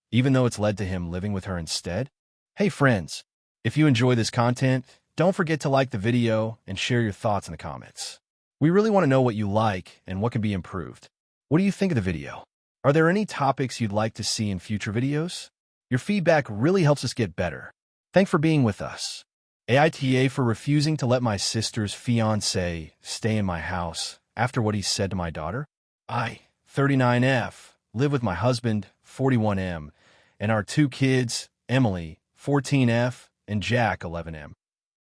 even though it's led to him living with her instead? Hey friends, if you enjoy this content, don't forget to like the video and share your thoughts in the comments. We really want to know what you like and what can be improved. What do you think of the video? Are there any topics you'd like to see in future videos? Your feedback really helps us get better. Thanks for being with us. AITA for refusing to let my sister's fiancé stay in my house after what he said to my daughter. I, 39F, live with my husband, 41M, and our two kids, Emily, 14F, and Jack, 11M.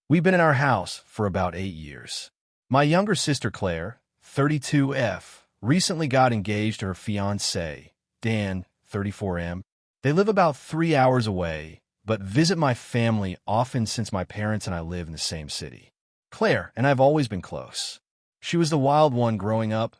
We've been in our house for about 8 years. My younger sister, Claire, 32F, recently got engaged to her fiancé, Dan, 34M. They live about 3 hours away, but visit my family often since my parents and I live in the same city. Claire and I have always been close. She was the wild one growing up,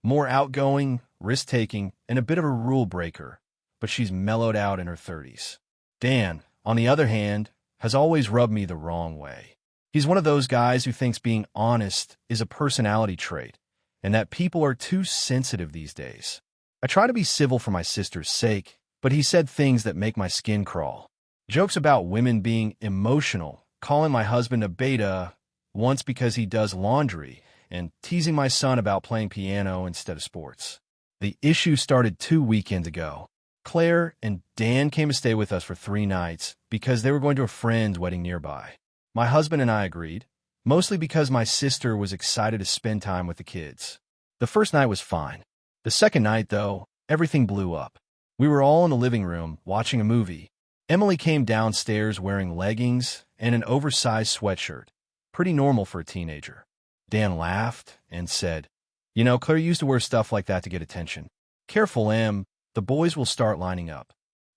more outgoing, risk-taking, and a bit of a rule breaker, but she's mellowed out in her 30s. Dan, on the other hand, has always rubbed me the wrong way. He's one of those guys who thinks being honest is a personality trait, and that people are too sensitive these days. I try to be civil for my sister's sake, but he said things that make my skin crawl. Jokes about women being emotional, calling my husband a beta once because he does laundry, and teasing my son about playing piano instead of sports. The issue started 2 weekends ago. Claire and Dan came to stay with us for 3 nights because they were going to a friend's wedding nearby. My husband and I agreed, mostly because my sister was excited to spend time with the kids. The first night was fine. The second night, though, everything blew up. We were all in the living room watching a movie. Emily came downstairs wearing leggings and an oversized sweatshirt, pretty normal for a teenager. Dan laughed and said, "You know, Claire used to wear stuff like that to get attention. Careful, Em, the boys will start lining up."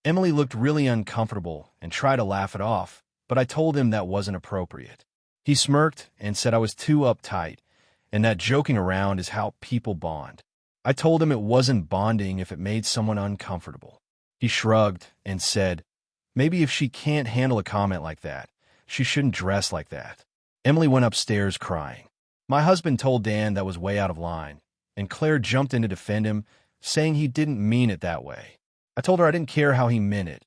Emily looked really uncomfortable and tried to laugh it off, but I told him that wasn't appropriate. He smirked and said I was too uptight and that joking around is how people bond. I told him it wasn't bonding if it made someone uncomfortable. He shrugged and said, maybe if she can't handle a comment like that, she shouldn't dress like that. Emily went upstairs crying. My husband told Dan that was way out of line, and Claire jumped in to defend him, saying he didn't mean it that way. I told her I didn't care how he meant it.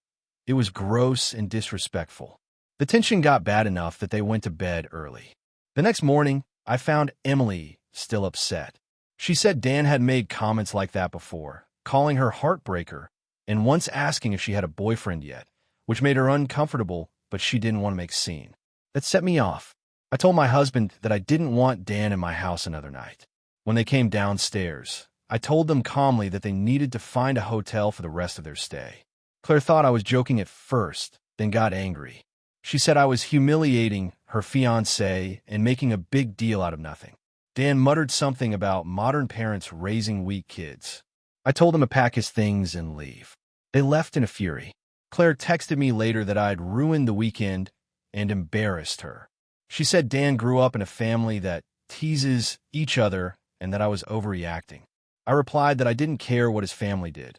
It was gross and disrespectful. The tension got bad enough that they went to bed early. The next morning, I found Emily still upset. She said Dan had made comments like that before, calling her heartbreaker, and once asking if she had a boyfriend yet, which made her uncomfortable, but she didn't want to make a scene. That set me off. I told my husband that I didn't want Dan in my house another night. When they came downstairs, I told them calmly that they needed to find a hotel for the rest of their stay. Claire thought I was joking at first, then got angry. She said I was humiliating her fiancé and making a big deal out of nothing. Dan muttered something about modern parents raising weak kids. I told him to pack his things and leave. They left in a fury. Claire texted me later that I'd ruined the weekend and embarrassed her. She said Dan grew up in a family that teases each other and that I was overreacting. I replied that I didn't care what his family did.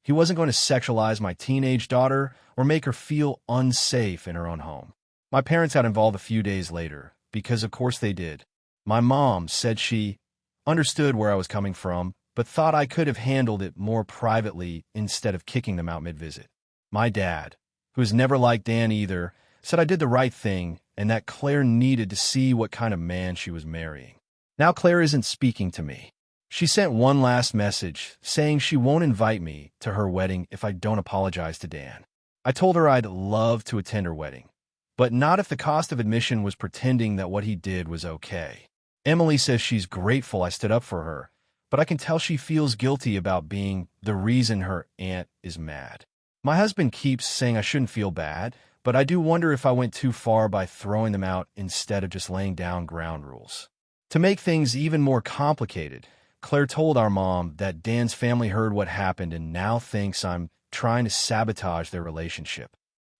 He wasn't going to sexualize my teenage daughter or make her feel unsafe in her own home. My parents got involved a few days later, because of course they did. My mom said she understood where I was coming from, but thought I could have handled it more privately instead of kicking them out mid-visit. My dad, who has never liked Dan either, said I did the right thing and that Claire needed to see what kind of man she was marrying. Now Claire isn't speaking to me. She sent one last message saying she won't invite me to her wedding if I don't apologize to Dan. I told her I'd love to attend her wedding, but not if the cost of admission was pretending that what he did was okay. Emily says she's grateful I stood up for her, but I can tell she feels guilty about being the reason her aunt is mad. My husband keeps saying I shouldn't feel bad, but I do wonder if I went too far by throwing them out instead of just laying down ground rules. To make things even more complicated, Claire told our mom that Dan's family heard what happened and now thinks I'm trying to sabotage their relationship.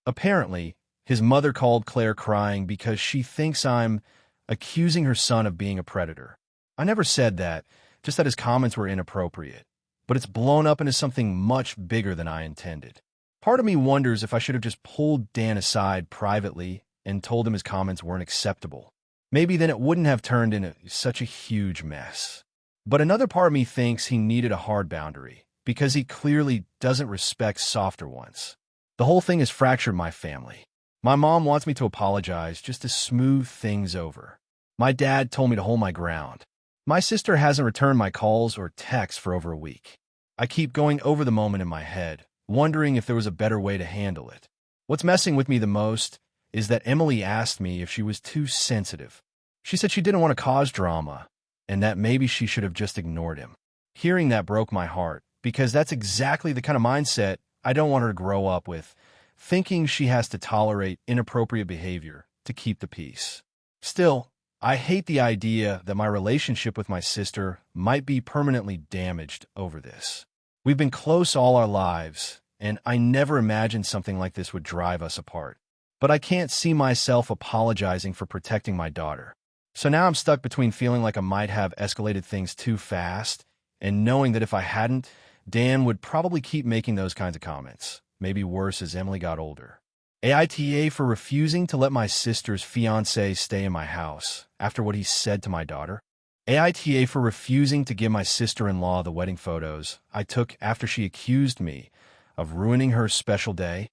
Apparently, his mother called Claire crying because she thinks I'm accusing her son of being a predator. I never said that, just that his comments were inappropriate. But it's blown up into something much bigger than I intended. Part of me wonders if I should have just pulled Dan aside privately and told him his comments weren't acceptable. Maybe then it wouldn't have turned into such a huge mess. But another part of me thinks he needed a hard boundary, because he clearly doesn't respect softer ones. The whole thing has fractured my family. My mom wants me to apologize just to smooth things over. My dad told me to hold my ground. My sister hasn't returned my calls or texts for over a week. I keep going over the moment in my head, wondering if there was a better way to handle it. What's messing with me the most is that Emily asked me if she was too sensitive. She said she didn't want to cause drama, and that maybe she should have just ignored him. Hearing that broke my heart, because that's exactly the kind of mindset I don't want her to grow up with, thinking she has to tolerate inappropriate behavior to keep the peace. Still, I hate the idea that my relationship with my sister might be permanently damaged over this. We've been close all our lives, and I never imagined something like this would drive us apart. But I can't see myself apologizing for protecting my daughter. So now I'm stuck between feeling like I might have escalated things too fast and knowing that if I hadn't, Dan would probably keep making those kinds of comments, maybe worse as Emily got older. AITA for refusing to let my sister's fiancé stay in my house after what he said to my daughter. AITA for refusing to give my sister-in-law the wedding photos I took after she accused me of ruining her special day.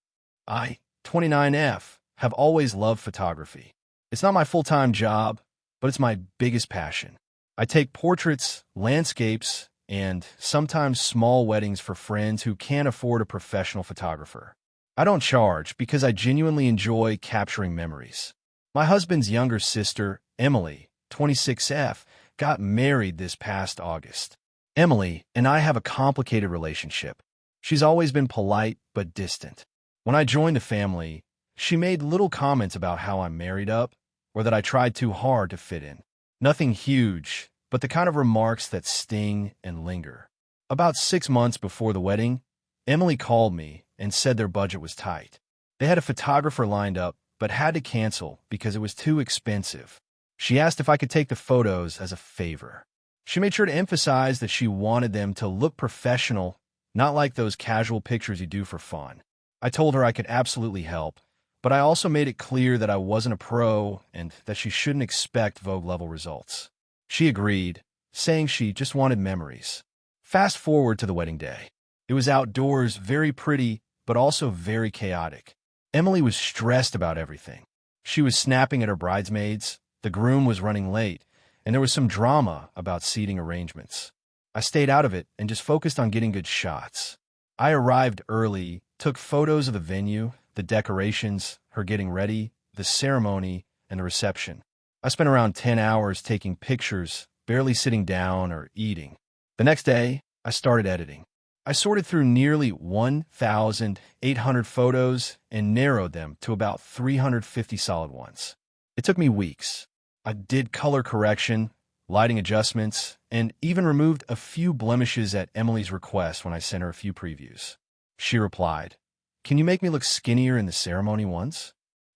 I, 29F, have always loved photography. It's not my full-time job, but it's my biggest passion. I take portraits, landscapes, and sometimes small weddings for friends who can't afford a professional photographer. I don't charge because I genuinely enjoy capturing memories. My husband's younger sister, Emily, 26F, got married this past August. Emily and I have a complicated relationship. She's always been polite but distant. When I joined the family, she made little comments about how I'm married up or that I tried too hard to fit in. Nothing huge, but the kind of remarks that sting and linger. About 6 months before the wedding, Emily called me and said their budget was tight. They had a photographer lined up, but had to cancel because it was too expensive. She asked if I could take the photos as a favor. She made sure to emphasize that she wanted them to look professional, not like those casual pictures you do for fun. I told her I could absolutely help, but I also made it clear that I wasn't a pro and that she shouldn't expect Vogue-level results. She agreed, saying she just wanted memories. Fast forward to the wedding day. It was outdoors, very pretty, but also very chaotic. Emily was stressed about everything. She was snapping at her bridesmaids, the groom was running late, and there was some drama about seating arrangements. I stayed out of it and just focused on getting good shots. I arrived early, took photos of the venue, the decorations, her getting ready, the ceremony, and the reception. I spent around 10 hours taking pictures, barely sitting down or eating. The next day, I started editing. I sorted through nearly 1,800 photos and narrowed them to about 350 solid ones. It took me weeks. I did color correction, lighting adjustments, and even removed a few blemishes at Emily's request when I sent her a few previews. She replied, "Can you make me look skinnier in the ceremony once?"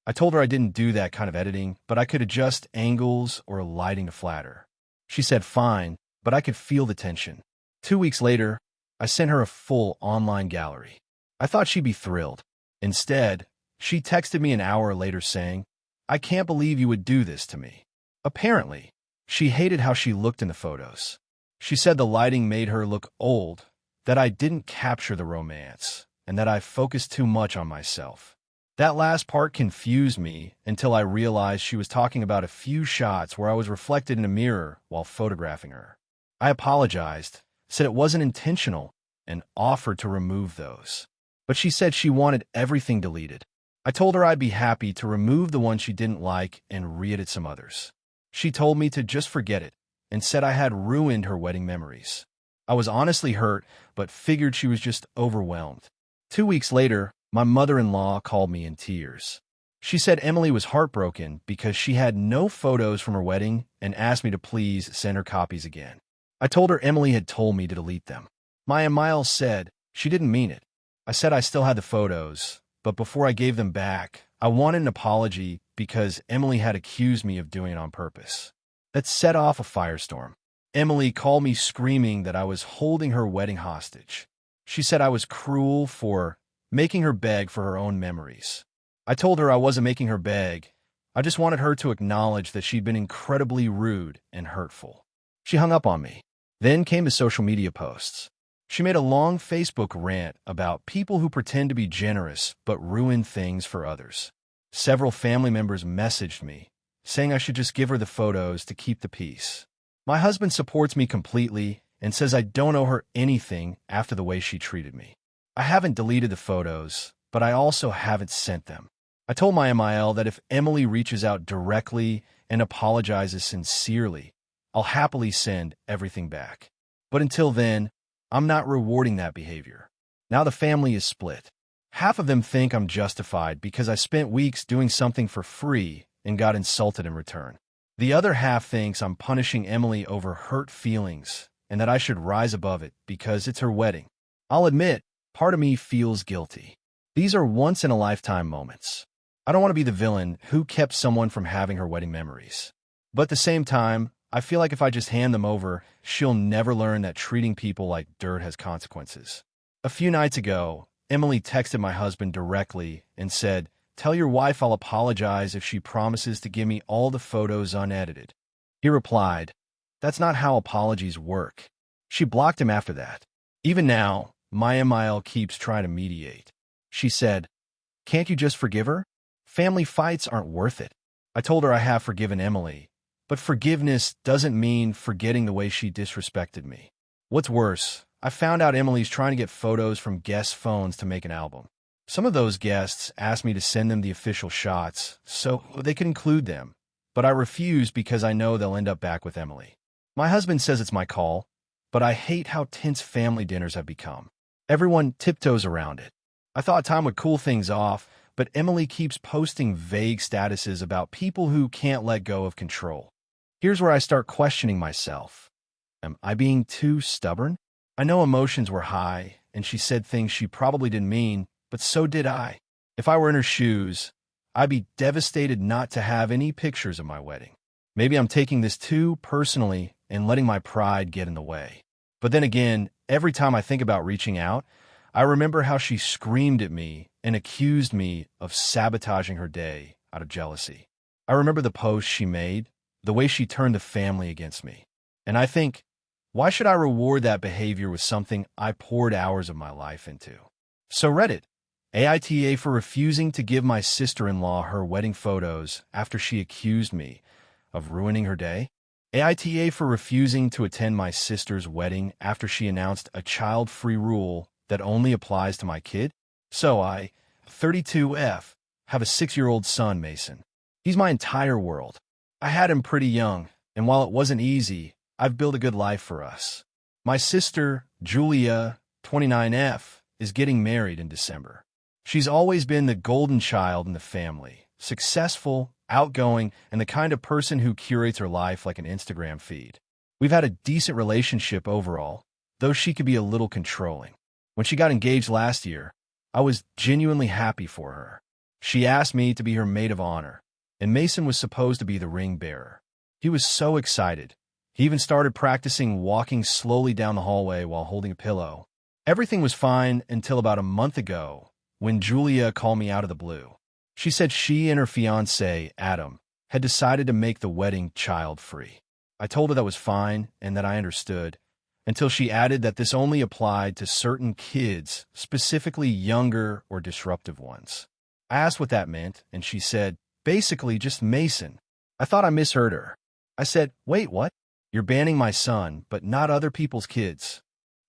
I told her I didn't do that kind of editing, but I could adjust angles or lighting to flatter. She said fine, but I could feel the tension. 2 weeks later, I sent her a full online gallery. I thought she'd be thrilled. Instead, she texted me an hour later saying, "I can't believe you would do this to me." Apparently, she hated how she looked in the photos. She said the lighting made her look old, that I didn't capture the romance, and that I focused too much on myself. That last part confused me until I realized she was talking about a few shots where I was reflected in a mirror while photographing her. I apologized, said it wasn't intentional, and offered to remove those. But she said she wanted everything deleted. I told her I'd be happy to remove the ones she didn't like and re-edit some others. She told me to just forget it and said I had ruined her wedding memories. I was honestly hurt, but figured she was just overwhelmed. 2 weeks later, my mother-in-law called me in tears. She said Emily was heartbroken because she had no photos from her wedding and asked me to please send her copies again. I told her Emily had told me to delete them. Maya Miles said she didn't mean it. I said I still had the photos, but before I gave them back, I wanted an apology because Emily had accused me of doing it on purpose. That set off a firestorm. Emily called me screaming that I was holding her wedding hostage. She said I was cruel for making her beg for her own memories. I told her I wasn't making her beg. I just wanted her to acknowledge that she'd been incredibly rude and hurtful. She hung up on me. Then came the social media posts. She made a long Facebook rant about people who pretend to be generous but ruin things for others. Several family members messaged me, saying I should just give her the photos to keep the peace. My husband supports me completely and says I don't owe her anything after the way she treated me. I haven't deleted the photos, but I also haven't sent them. I told my MIL that if Emily reaches out directly and apologizes sincerely, I'll happily send everything back. But until then, I'm not rewarding that behavior. Now the family is split. Half of them think I'm justified because I spent weeks doing something for free and got insulted in return. The other half thinks I'm punishing Emily over hurt feelings and that I should rise above it because it's her wedding. I'll admit, part of me feels guilty. These are once-in-a-lifetime moments. I don't want to be the villain who kept someone from having her wedding memories. But at the same time, I feel like if I just hand them over, she'll never learn that treating people like dirt has consequences. A few nights ago, Emily texted my husband directly and said, "Tell your wife I'll apologize if she promises to give me all the photos unedited." He replied, "That's not how apologies work." She blocked him after that. Even now, Maya Mile keeps trying to mediate. She said, "Can't you just forgive her? Family fights aren't worth it." I told her I have forgiven Emily, but forgiveness doesn't mean forgetting the way she disrespected me. What's worse, I found out Emily's trying to get photos from guests' phones to make an album. Some of those guests asked me to send them the official shots so they could include them, but I refused because I know they'll end up back with Emily. My husband says it's my call, but I hate how tense family dinners have become. Everyone tiptoes around it. I thought time would cool things off, but Emily keeps posting vague statuses about people who can't let go of control. Here's where I start questioning myself. Am I being too stubborn? I know emotions were high, and she said things she probably didn't mean, but so did I. If I were in her shoes, I'd be devastated not to have any pictures of my wedding. Maybe I'm taking this too personally and letting my pride get in the way. But then again, every time I think about reaching out, I remember how she screamed at me and accused me of sabotaging her day out of jealousy. I remember the post she made, the way she turned the family against me. And I think, why should I reward that behavior with something I poured hours of my life into? So Reddit, AITA for refusing to give my sister-in-law her wedding photos after she accused me of ruining her day. AITA for refusing to attend my sister's wedding after she announced a child-free rule that only applies to my kid. So I, 32F, have a 6-year-old son, Mason. He's my entire world. I had him pretty young, and while it wasn't easy, I've built a good life for us. My sister, Julia, 29F, is getting married in December. She's always been the golden child in the family, successful, outgoing, and the kind of person who curates her life like an Instagram feed. We've had a decent relationship overall, though she could be a little controlling. When she got engaged last year, I was genuinely happy for her. She asked me to be her maid of honor, and Mason was supposed to be the ring bearer. He was so excited. He even started practicing walking slowly down the hallway while holding a pillow. Everything was fine until about a month ago, when Julia called me out of the blue. She said she and her fiancé, Adam, had decided to make the wedding child-free. I told her that was fine and that I understood, until she added that this only applied to certain kids, specifically younger or disruptive ones. I asked what that meant, and she said, basically just Mason. I thought I misheard her. I said, wait, what? You're banning my son, but not other people's kids.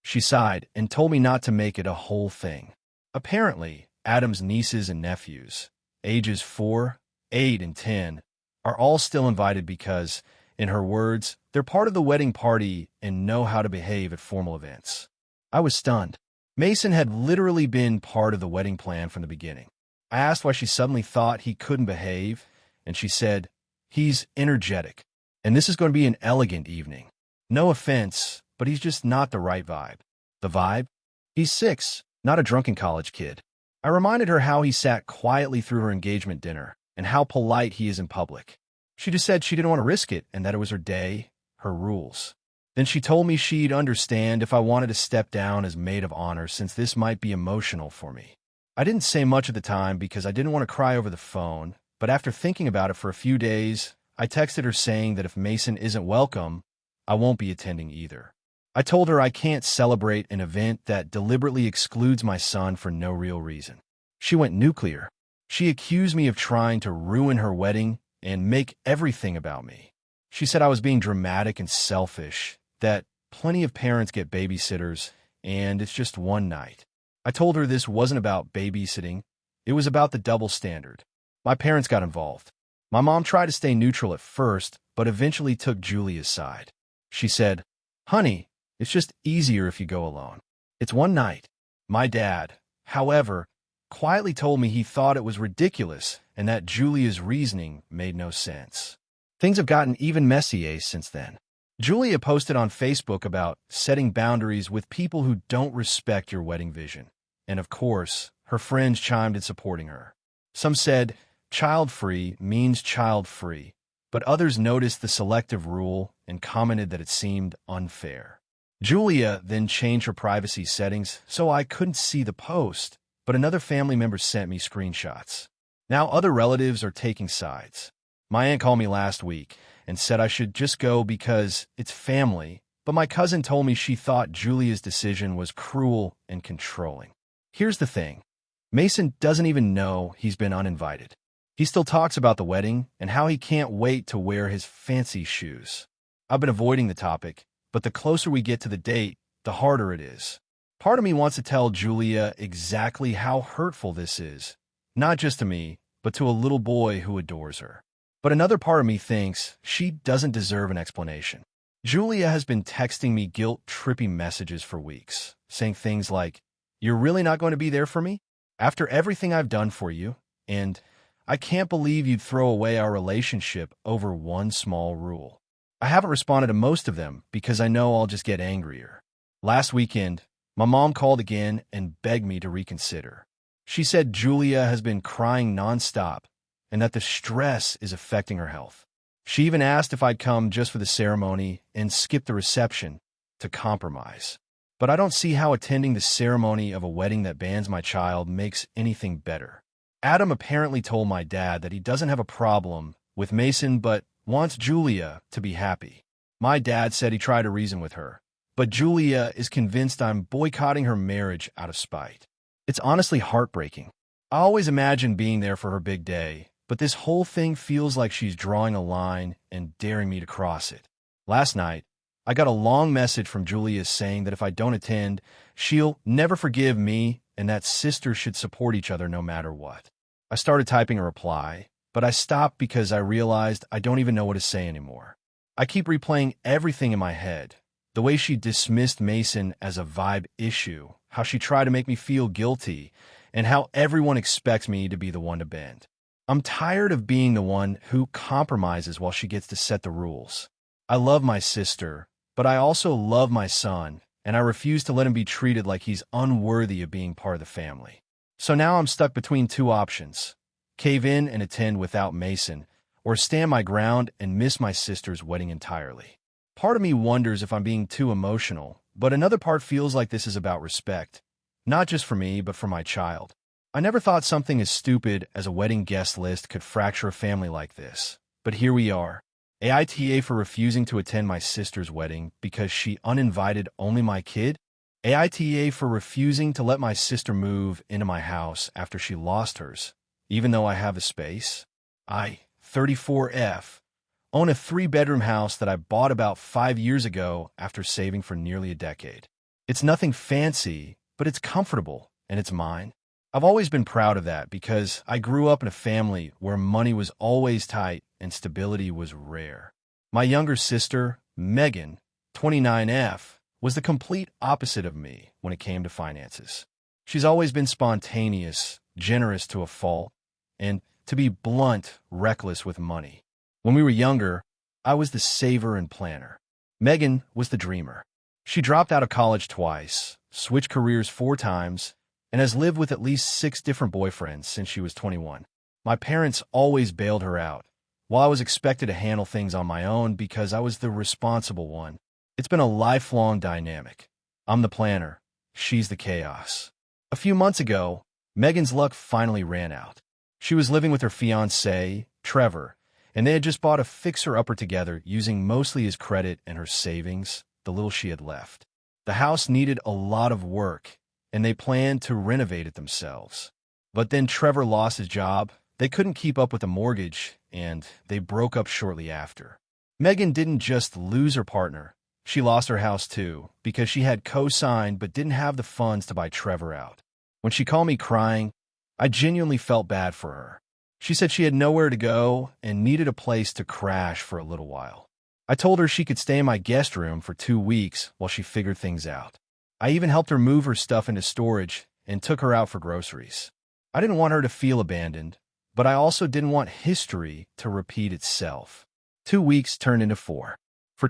She sighed and told me not to make it a whole thing. Apparently, Adam's nieces and nephews, ages 4, 8, and 10, are all still invited because, in her words, they're part of the wedding party and know how to behave at formal events. I was stunned. Mason had literally been part of the wedding plan from the beginning. I asked why she suddenly thought he couldn't behave, and she said, he's energetic, and this is going to be an elegant evening. No offense, but he's just not the right vibe. The vibe? He's 6, not a drunken college kid. I reminded her how he sat quietly through her engagement dinner and how polite he is in public. She just said she didn't want to risk it and that it was her day, her rules. Then she told me she'd understand if I wanted to step down as maid of honor since this might be emotional for me. I didn't say much at the time because I didn't want to cry over the phone, but after thinking about it for a few days, I texted her saying that if Mason isn't welcome, I won't be attending either. I told her I can't celebrate an event that deliberately excludes my son for no real reason. She went nuclear. She accused me of trying to ruin her wedding and make everything about me. She said I was being dramatic and selfish, that plenty of parents get babysitters, and it's just one night. I told her this wasn't about babysitting. It was about the double standard. My parents got involved. My mom tried to stay neutral at first, but eventually took Julia's side. She said, honey, it's just easier if you go alone. It's one night. My dad, however, quietly told me he thought it was ridiculous and that Julia's reasoning made no sense. Things have gotten even messier since then. Julia posted on Facebook about setting boundaries with people who don't respect your wedding vision. And of course, her friends chimed in supporting her. Some said, child-free means child-free, but others noticed the selective rule and commented that it seemed unfair. Julia then changed her privacy settings so I couldn't see the post, but another family member sent me screenshots. Now other relatives are taking sides. My aunt called me last week and said I should just go because it's family, but my cousin told me she thought Julia's decision was cruel and controlling. Here's the thing. Mason doesn't even know he's been uninvited. He still talks about the wedding and how he can't wait to wear his fancy shoes. I've been avoiding the topic, but the closer we get to the date, the harder it is. Part of me wants to tell Julia exactly how hurtful this is, not just to me, but to a little boy who adores her. But another part of me thinks she doesn't deserve an explanation. Julia has been texting me guilt-tripping messages for weeks, saying things like, "You're really not going to be there for me? After everything I've done for you, and I can't believe you'd throw away our relationship over one small rule." I haven't responded to most of them because I know I'll just get angrier. Last weekend, my mom called again and begged me to reconsider. She said Julia has been crying nonstop and that the stress is affecting her health. She even asked if I'd come just for the ceremony and skip the reception to compromise. But I don't see how attending the ceremony of a wedding that bans my child makes anything better. Adam apparently told my dad that he doesn't have a problem with Mason but wants Julia to be happy. My dad said he tried to reason with her, but Julia is convinced I'm boycotting her marriage out of spite. It's honestly heartbreaking. I always imagined being there for her big day, but this whole thing feels like she's drawing a line and daring me to cross it. Last night, I got a long message from Julia saying that if I don't attend, she'll never forgive me and that sisters should support each other no matter what. I started typing a reply, but I stopped because I realized I don't even know what to say anymore. I keep replaying everything in my head. The way she dismissed Mason as a vibe issue, how she tried to make me feel guilty, and how everyone expects me to be the one to bend. I'm tired of being the one who compromises while she gets to set the rules. I love my sister, but I also love my son, and I refuse to let him be treated like he's unworthy of being part of the family. So now I'm stuck between two options: cave in and attend without Mason, or stand my ground and miss my sister's wedding entirely. Part of me wonders if I'm being too emotional, but another part feels like this is about respect, not just for me, but for my child. I never thought something as stupid as a wedding guest list could fracture a family like this, but here we are. AITA for refusing to attend my sister's wedding because she uninvited only my kid. AITA for refusing to let my sister move into my house after she lost hers, even though I have a space. I, 34F, own a 3-bedroom house that I bought about 5 years ago after saving for nearly a decade. It's nothing fancy, but it's comfortable, and it's mine. I've always been proud of that because I grew up in a family where money was always tight and stability was rare. My younger sister, Megan, 29F, was the complete opposite of me when it came to finances. She's always been spontaneous, generous to a fault, and, to be blunt, reckless with money. When we were younger, I was the saver and planner. Megan was the dreamer. She dropped out of college twice, switched careers 4 times, and has lived with at least 6 different boyfriends since she was 21. My parents always bailed her out, while I was expected to handle things on my own because I was the responsible one. It's been a lifelong dynamic. I'm the planner. She's the chaos. A few months ago, Megan's luck finally ran out. She was living with her fiancé, Trevor, and they had just bought a fixer-upper together using mostly his credit and her savings, the little she had left. The house needed a lot of work, and they planned to renovate it themselves. But then Trevor lost his job, they couldn't keep up with the mortgage, and they broke up shortly after. Megan didn't just lose her partner, she lost her house too, because she had co-signed but didn't have the funds to buy Trevor out. When she called me crying, I genuinely felt bad for her. She said she had nowhere to go and needed a place to crash for a little while. I told her she could stay in my guest room for 2 weeks while she figured things out. I even helped her move her stuff into storage and took her out for groceries. I didn't want her to feel abandoned, but I also didn't want history to repeat itself. 2 weeks turned into 4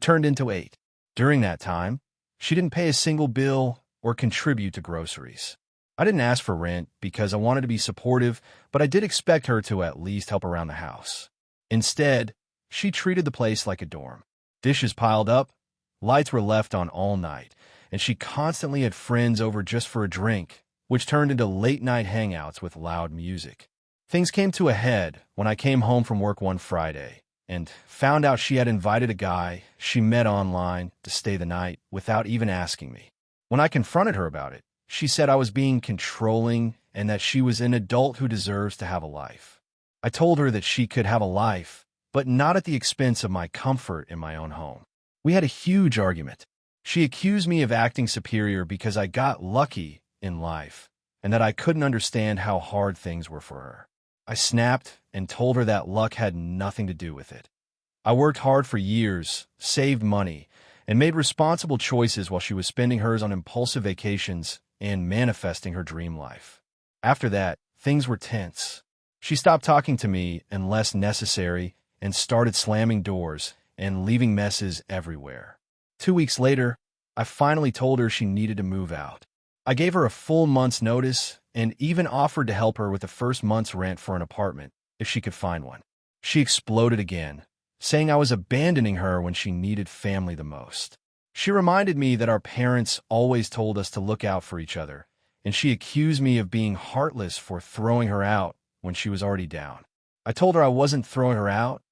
turned into 8. During that time, she didn't pay a single bill or contribute to groceries. I didn't ask for rent because I wanted to be supportive, but I did expect her to at least help around the house. Instead, she treated the place like a dorm. Dishes piled up, lights were left on all night, and she constantly had friends over just for a drink, which turned into late-night hangouts with loud music. Things came to a head when I came home from work one Friday and found out she had invited a guy she met online to stay the night without even asking me. When I confronted her about it, she said I was being controlling and that she was an adult who deserves to have a life. I told her that she could have a life, but not at the expense of my comfort in my own home. We had a huge argument. She accused me of acting superior because I got lucky in life and that I couldn't understand how hard things were for her. I snapped and told her that luck had nothing to do with it. I worked hard for years, saved money, and made responsible choices while she was spending hers on impulsive vacations and manifesting her dream life. After that, things were tense. She stopped talking to me unless necessary and started slamming doors and leaving messes everywhere. 2 weeks later, I finally told her she needed to move out. I gave her a full month's notice and even offered to help her with the first month's rent for an apartment if she could find one. She exploded again, saying I was abandoning her when she needed family the most. She reminded me that our parents always told us to look out for each other, and she accused me of being heartless for throwing her out when she was already down. I told her I wasn't throwing her out,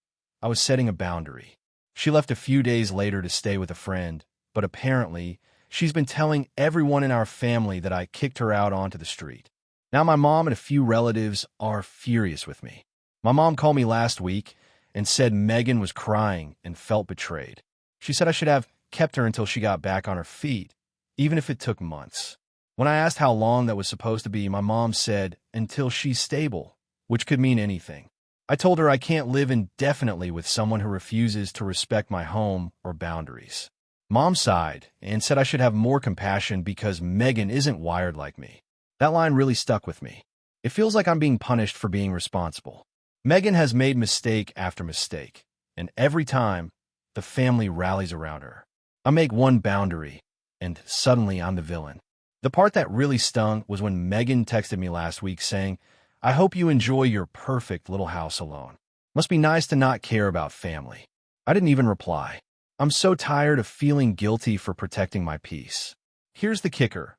I was setting a boundary. She left a few days later to stay with a friend, but apparently, she's been telling everyone in our family that I kicked her out onto the street. Now my mom and a few relatives are furious with me. My mom called me last week and said Megan was crying and felt betrayed. She said I should have kept her until she got back on her feet, even if it took months. When I asked how long that was supposed to be, my mom said, until she's stable, which could mean anything. I told her I can't live indefinitely with someone who refuses to respect my home or boundaries. Mom sighed and said I should have more compassion because Megan isn't wired like me. That line really stuck with me. It feels like I'm being punished for being responsible. Megan has made mistake after mistake, and every time, the family rallies around her. I make one boundary, and suddenly I'm the villain. The part that really stung was when Megan texted me last week saying, "I hope you enjoy your perfect little house alone. Must be nice to not care about family." I didn't even reply. I'm so tired of feeling guilty for protecting my peace. Here's the kicker.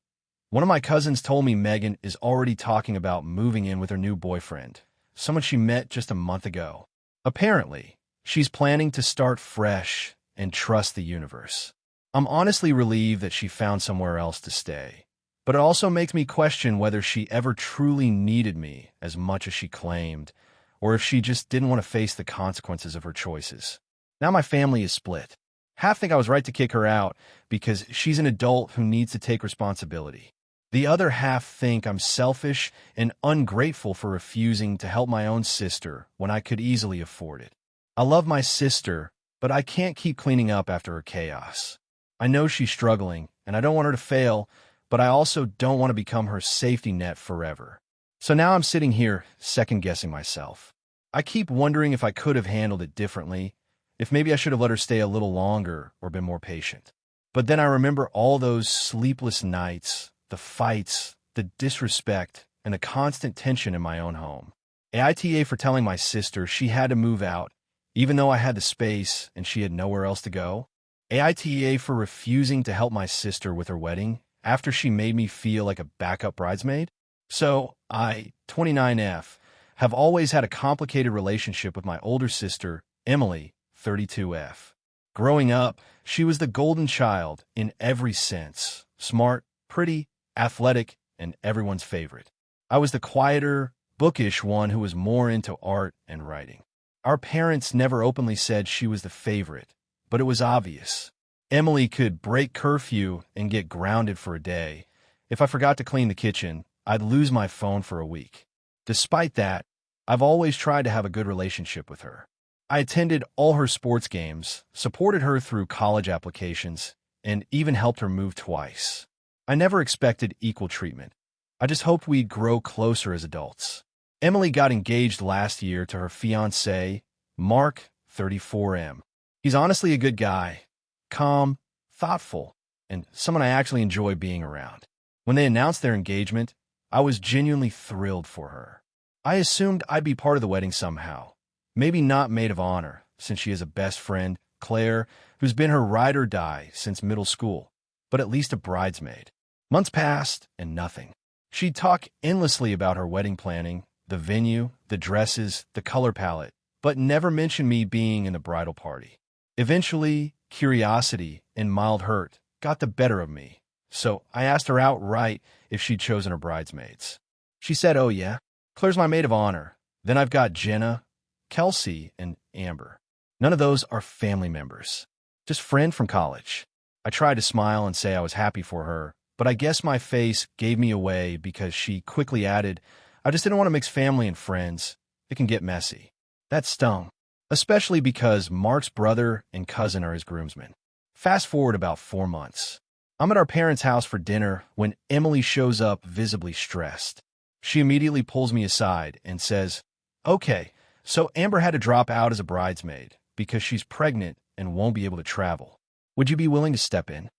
One of my cousins told me Megan is already talking about moving in with her new boyfriend, someone she met just a month ago. Apparently, she's planning to start fresh and trust the universe. I'm honestly relieved that she found somewhere else to stay, but it also makes me question whether she ever truly needed me as much as she claimed, or if she just didn't want to face the consequences of her choices. Now my family is split. Half think I was right to kick her out because she's an adult who needs to take responsibility. The other half think I'm selfish and ungrateful for refusing to help my own sister when I could easily afford it. I love my sister, but I can't keep cleaning up after her chaos. I know she's struggling, and I don't want her to fail, but I also don't want to become her safety net forever. So now I'm sitting here, second-guessing myself. I keep wondering if I could have handled it differently, if maybe I should have let her stay a little longer or been more patient. But then I remember all those sleepless nights, the fights, the disrespect, and the constant tension in my own home. AITA for telling my sister she had to move out, even though I had the space and she had nowhere else to go. AITA for refusing to help my sister with her wedding after she made me feel like a backup bridesmaid. So I, 29F, have always had a complicated relationship with my older sister, Emily, 32F. Growing up, she was the golden child in every sense, smart, pretty, athletic, and everyone's favorite. I was the quieter, bookish one who was more into art and writing. Our parents never openly said she was the favorite, but it was obvious. Emily could break curfew and get grounded for a day. If I forgot to clean the kitchen, I'd lose my phone for a week. Despite that, I've always tried to have a good relationship with her. I attended all her sports games, supported her through college applications, and even helped her move twice. I never expected equal treatment. I just hoped we'd grow closer as adults. Emily got engaged last year to her fiancé, Mark, 34M. He's honestly a good guy, calm, thoughtful, and someone I actually enjoy being around. When they announced their engagement, I was genuinely thrilled for her. I assumed I'd be part of the wedding somehow. Maybe not maid of honor, since she has a best friend, Claire, who's been her ride or die since middle school, but at least a bridesmaid. Months passed, and nothing. She'd talk endlessly about her wedding planning, the venue, the dresses, the color palette, but never mention me being in the bridal party. Eventually, curiosity and mild hurt got the better of me, so I asked her outright if she'd chosen her bridesmaids. She said, "Oh yeah, Claire's my maid of honor. Then I've got Jenna, Kelsey, and Amber. None of those are family members. Just friend from college." I tried to smile and say I was happy for her, but I guess my face gave me away because she quickly added, "I just didn't want to mix family and friends. It can get messy." That stung, especially because Mark's brother and cousin are his groomsmen. Fast forward about 4 months. I'm at our parents' house for dinner when Emily shows up visibly stressed. She immediately pulls me aside and says, "Okay, so Amber had to drop out as a bridesmaid because she's pregnant and won't be able to travel. Would you be willing to step in?"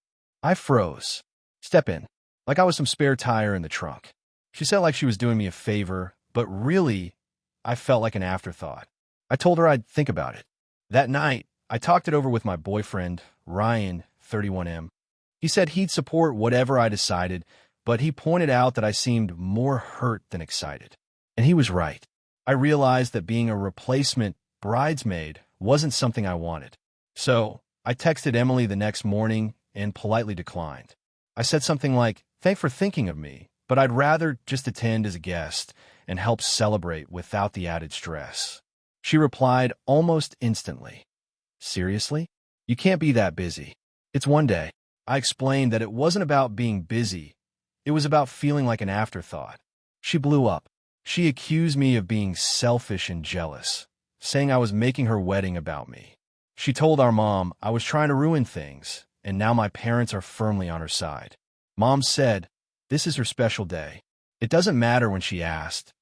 I froze. Step in. Like I was some spare tire in the trunk. She said like she was doing me a favor, but really, I felt like an afterthought. I told her I'd think about it. That night, I talked it over with my boyfriend, Ryan, 31M. He said he'd support whatever I decided, but he pointed out that I seemed more hurt than excited. And he was right. I realized that being a replacement bridesmaid wasn't something I wanted. So I texted Emily the next morning and politely declined. I said something like, "Thanks for thinking of me, but I'd rather just attend as a guest and help celebrate without the added stress." She replied almost instantly, "Seriously? You can't be that busy. It's one day." I explained that it wasn't about being busy. It was about feeling like an afterthought. She blew up. She accused me of being selfish and jealous, saying I was making her wedding about me. She told our mom I was trying to ruin things, and now my parents are firmly on her side. Mom said, "This is her special day. It doesn't matter when she asked.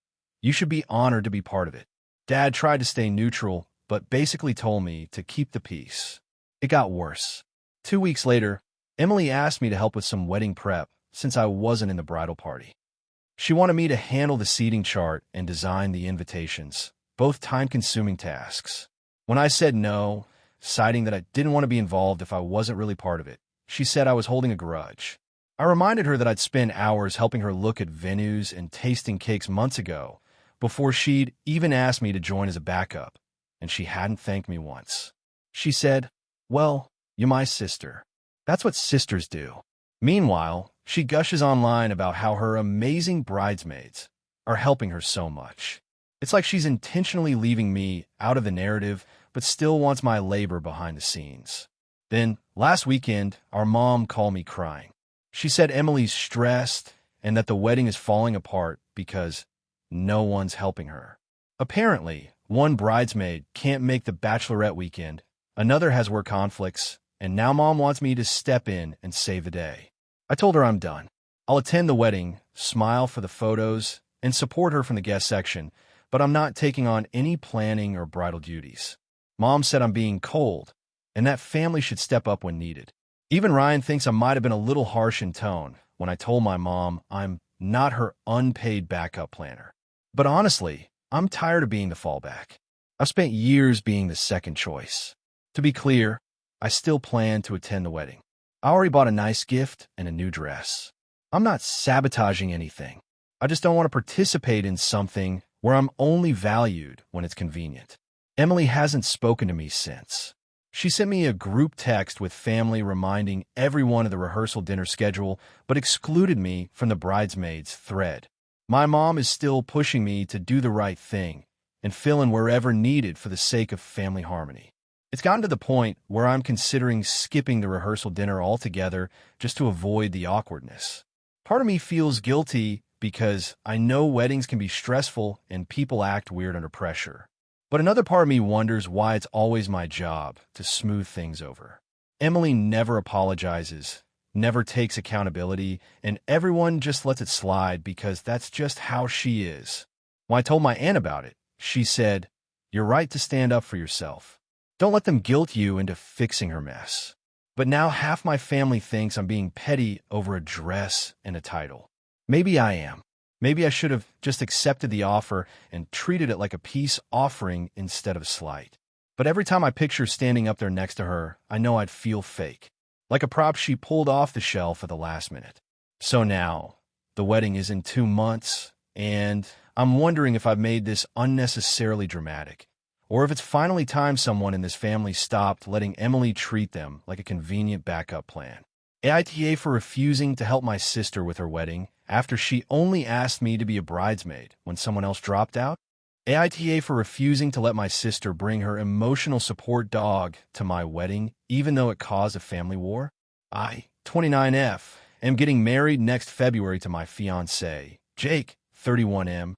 You should be honored to be part of it. Dad tried to stay neutral, but basically told me to keep the peace. It got worse. 2 weeks later, Emily asked me to help with some wedding prep since I wasn't in the bridal party. She wanted me to handle the seating chart and design the invitations, both time-consuming tasks. When I said no, citing that I didn't want to be involved if I wasn't really part of it, she said I was holding a grudge. I reminded her that I'd spent hours helping her look at venues and tasting cakes months ago, before she'd even asked me to join as a backup, and she hadn't thanked me once. She said, "Well, you're my sister. That's what sisters do." Meanwhile, she gushes online about how her amazing bridesmaids are helping her so much. It's like she's intentionally leaving me out of the narrative, but still wants my labor behind the scenes. Then, last weekend, our mom called me crying. She said Emily's stressed and that the wedding is falling apart because no one's helping her. Apparently, one bridesmaid can't make the bachelorette weekend, another has work conflicts, and now Mom wants me to step in and save the day. I told her I'm done. I'll attend the wedding, smile for the photos, and support her from the guest section, but I'm not taking on any planning or bridal duties. Mom said I'm being cold, and that family should step up when needed. Even Ryan thinks I might have been a little harsh in tone when I told my mom I'm not her unpaid backup planner. But honestly, I'm tired of being the fallback. I've spent years being the second choice. To be clear, I still plan to attend the wedding. I already bought a nice gift and a new dress. I'm not sabotaging anything. I just don't want to participate in something where I'm only valued when it's convenient. Emily hasn't spoken to me since. She sent me a group text with family reminding everyone of the rehearsal dinner schedule, but excluded me from the bridesmaids thread. My mom is still pushing me to do the right thing and fill in wherever needed for the sake of family harmony. It's gotten to the point where I'm considering skipping the rehearsal dinner altogether just to avoid the awkwardness. Part of me feels guilty because I know weddings can be stressful and people act weird under pressure. But another part of me wonders why it's always my job to smooth things over. Emily never apologizes, never takes accountability, and everyone just lets it slide because that's just how she is. When I told my aunt about it, she said, "You're right to stand up for yourself. Don't let them guilt you into fixing her mess." But now half my family thinks I'm being petty over a dress and a title. Maybe I am. Maybe I should have just accepted the offer and treated it like a peace offering instead of a slight. But every time I picture standing up there next to her, I know I'd feel fake, like a prop she pulled off the shelf at the last minute. So now, the wedding is in 2 months, and I'm wondering if I've made this unnecessarily dramatic, or if it's finally time someone in this family stopped letting Emily treat them like a convenient backup plan. AITA for refusing to help my sister with her wedding after she only asked me to be a bridesmaid when someone else dropped out. AITA for refusing to let my sister bring her emotional support dog to my wedding even though it caused a family war. I, 29F, am getting married next February to my fiancé, Jake, 31M.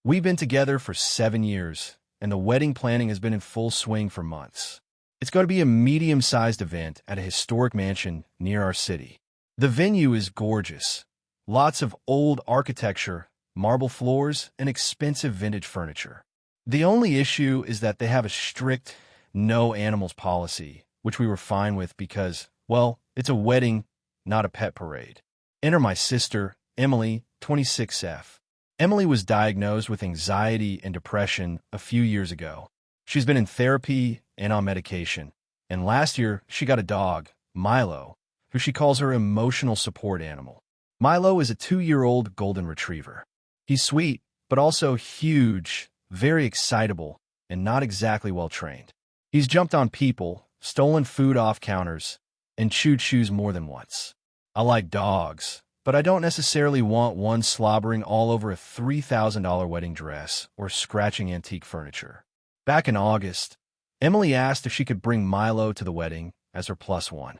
We've been together for 7 years, and the wedding planning has been in full swing for months. It's going to be a medium-sized event at a historic mansion near our city. The venue is gorgeous. Lots of old architecture, marble floors, and expensive vintage furniture. The only issue is that they have a strict no animals policy, which we were fine with because, well, it's a wedding, not a pet parade. Enter my sister, Emily, 26F. Emily was diagnosed with anxiety and depression a few years ago. She's been in therapy and on medication, and last year she got a dog, Milo, who she calls her emotional support animal. Milo is a 2-year-old golden retriever. He's sweet, but also huge, very excitable, and not exactly well trained. He's jumped on people, stolen food off counters, and chewed shoes more than once. I like dogs, but I don't necessarily want one slobbering all over a $3,000 wedding dress or scratching antique furniture. Back in August, Emily asked if she could bring Milo to the wedding as her +1.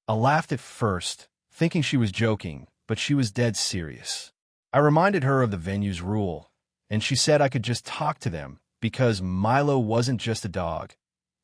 I laughed at first, thinking she was joking, but she was dead serious. I reminded her of the venue's rule, and she said I could just talk to them because Milo wasn't just a dog.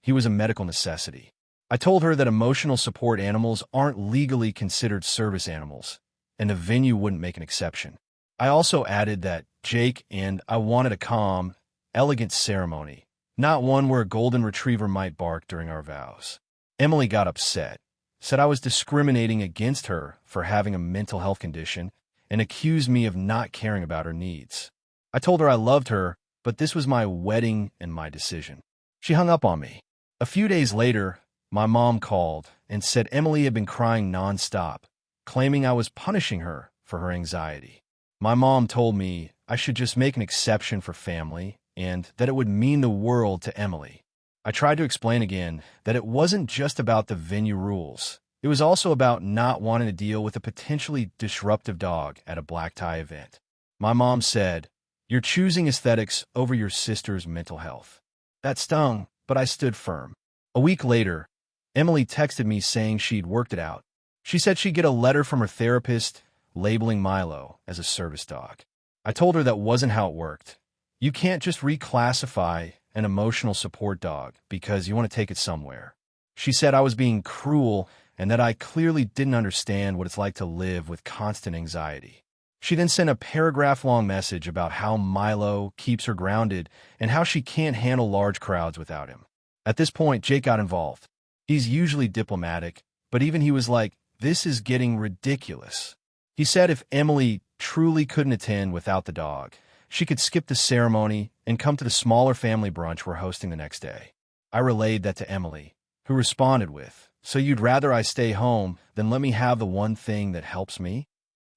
He was a medical necessity. I told her that emotional support animals aren't legally considered service animals, and the venue wouldn't make an exception. I also added that Jake and I wanted a calm, elegant ceremony, not one where a golden retriever might bark during our vows. Emily got upset, said I was discriminating against her for having a mental health condition, and accused me of not caring about her needs. I told her I loved her, but this was my wedding and my decision. She hung up on me. A few days later, my mom called and said Emily had been crying nonstop, claiming I was punishing her for her anxiety. My mom told me I should just make an exception for family and that it would mean the world to Emily. I tried to explain again that it wasn't just about the venue rules. It was also about not wanting to deal with a potentially disruptive dog at a black tie event. My mom said, "You're choosing aesthetics over your sister's mental health." That stung, but I stood firm. A week later, Emily texted me saying she'd worked it out. She said she'd get a letter from her therapist labeling Milo as a service dog. I told her that wasn't how it worked. You can't just reclassify an emotional support dog because you want to take it somewhere. She said I was being cruel and that I clearly didn't understand what it's like to live with constant anxiety. She then sent a paragraph-long message about how Milo keeps her grounded and how she can't handle large crowds without him. At this point, Jake got involved. He's usually diplomatic, but even he was like, "This is getting ridiculous." He said if Emily truly couldn't attend without the dog, she could skip the ceremony and come to the smaller family brunch we're hosting the next day. I relayed that to Emily, who responded with, "So you'd rather I stay home than let me have the one thing that helps me?"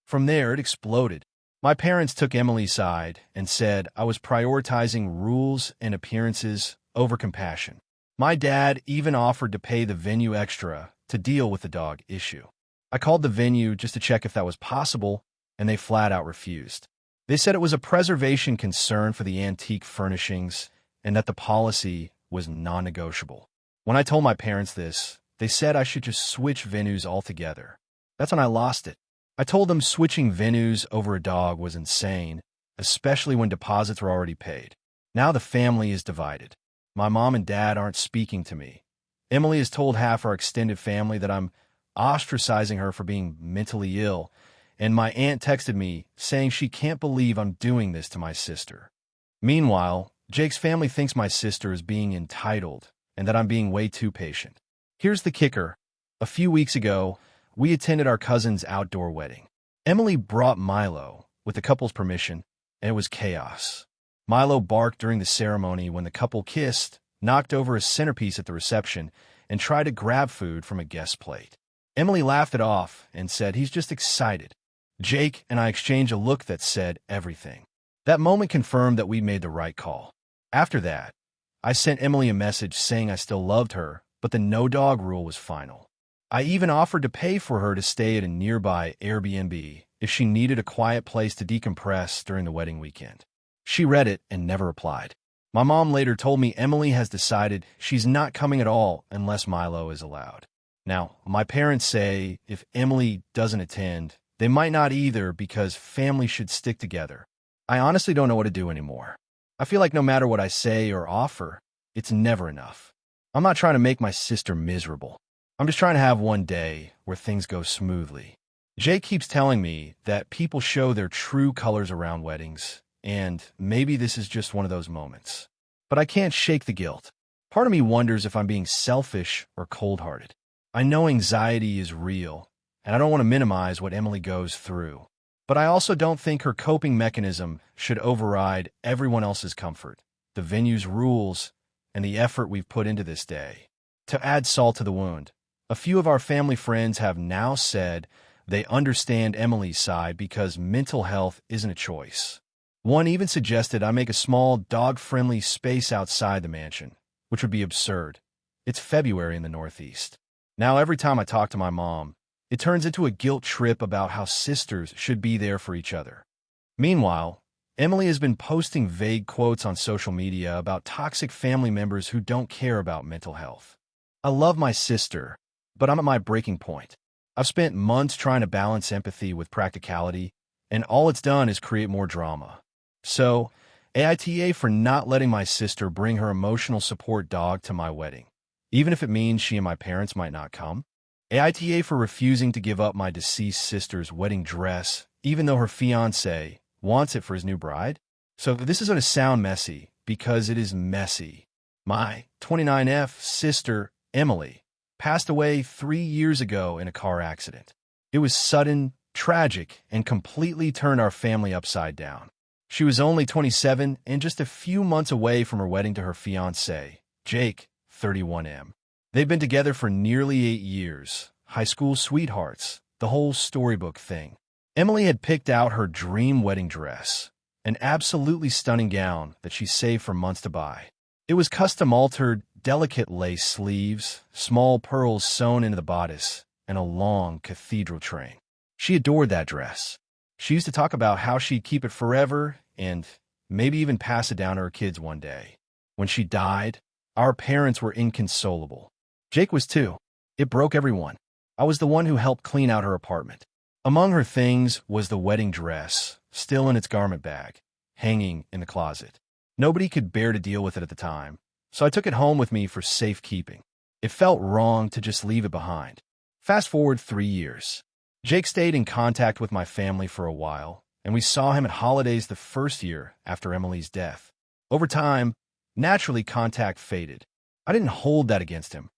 From there, it exploded. My parents took Emily's side and said I was prioritizing rules and appearances over compassion. My dad even offered to pay the venue extra to deal with the dog issue. I called the venue just to check if that was possible, and they flat out refused. They said it was a preservation concern for the antique furnishings and that the policy was non-negotiable. When I told my parents this, they said I should just switch venues altogether. That's when I lost it. I told them switching venues over a dog was insane, especially when deposits were already paid. Now the family is divided. My mom and dad aren't speaking to me. Emily has told half our extended family that I'm ostracizing her for being mentally ill, and my aunt texted me saying she can't believe I'm doing this to my sister. Meanwhile, Jake's family thinks my sister is being entitled and that I'm being way too patient. Here's the kicker. A few weeks ago, we attended our cousin's outdoor wedding. Emily brought Milo, with the couple's permission, and it was chaos. Milo barked during the ceremony when the couple kissed, knocked over a centerpiece at the reception, and tried to grab food from a guest's plate. Emily laughed it off and said he's just excited. Jake and I exchanged a look that said everything. That moment confirmed that we made the right call. After that, I sent Emily a message saying I still loved her, but the no-dog rule was final. I even offered to pay for her to stay at a nearby Airbnb if she needed a quiet place to decompress during the wedding weekend. She read it and never replied. My mom later told me Emily has decided she's not coming at all unless Milo is allowed. Now, my parents say if Emily doesn't attend, they might not either because families should stick together. I honestly don't know what to do anymore. I feel like no matter what I say or offer, it's never enough. I'm not trying to make my sister miserable. I'm just trying to have one day where things go smoothly. Jake keeps telling me that people show their true colors around weddings, and maybe this is just one of those moments. But I can't shake the guilt. Part of me wonders if I'm being selfish or cold-hearted. I know anxiety is real, and I don't want to minimize what Emily goes through. But I also don't think her coping mechanism should override everyone else's comfort, the venue's rules, and the effort we've put into this day. To add salt to the wound, a few of our family friends have now said they understand Emily's side because mental health isn't a choice. One even suggested I make a small, dog-friendly space outside the mansion, which would be absurd. It's February in the Northeast. Now every time I talk to my mom, it turns into a guilt trip about how sisters should be there for each other. Meanwhile, Emily has been posting vague quotes on social media about toxic family members who don't care about mental health. I love my sister, but I'm at my breaking point. I've spent months trying to balance empathy with practicality, and all it's done is create more drama. So, AITA for not letting my sister bring her emotional support dog to my wedding, even if it means she and my parents might not come. AITA for refusing to give up my deceased sister's wedding dress, even though her fiancé wants it for his new bride. So this is going to sound messy, because it is messy. My 29F sister, Emily, passed away 3 years ago in a car accident. It was sudden, tragic, and completely turned our family upside down. She was only 27 and just a few months away from her wedding to her fiancé, Jake, 31M. They've been together for nearly 8 years, high school sweethearts, the whole storybook thing. Emily had picked out her dream wedding dress, an absolutely stunning gown that she saved for months to buy. It was custom-altered, delicate lace sleeves, small pearls sewn into the bodice, and a long cathedral train. She adored that dress. She used to talk about how she'd keep it forever and maybe even pass it down to her kids one day. When she died, our parents were inconsolable. Jake was too. It broke everyone. I was the one who helped clean out her apartment. Among her things was the wedding dress, still in its garment bag, hanging in the closet. Nobody could bear to deal with it at the time, so I took it home with me for safekeeping. It felt wrong to just leave it behind. Fast forward 3 years. Jake stayed in contact with my family for a while, and we saw him at holidays the first year after Emily's death. Over time, naturally contact faded. I didn't hold that against him.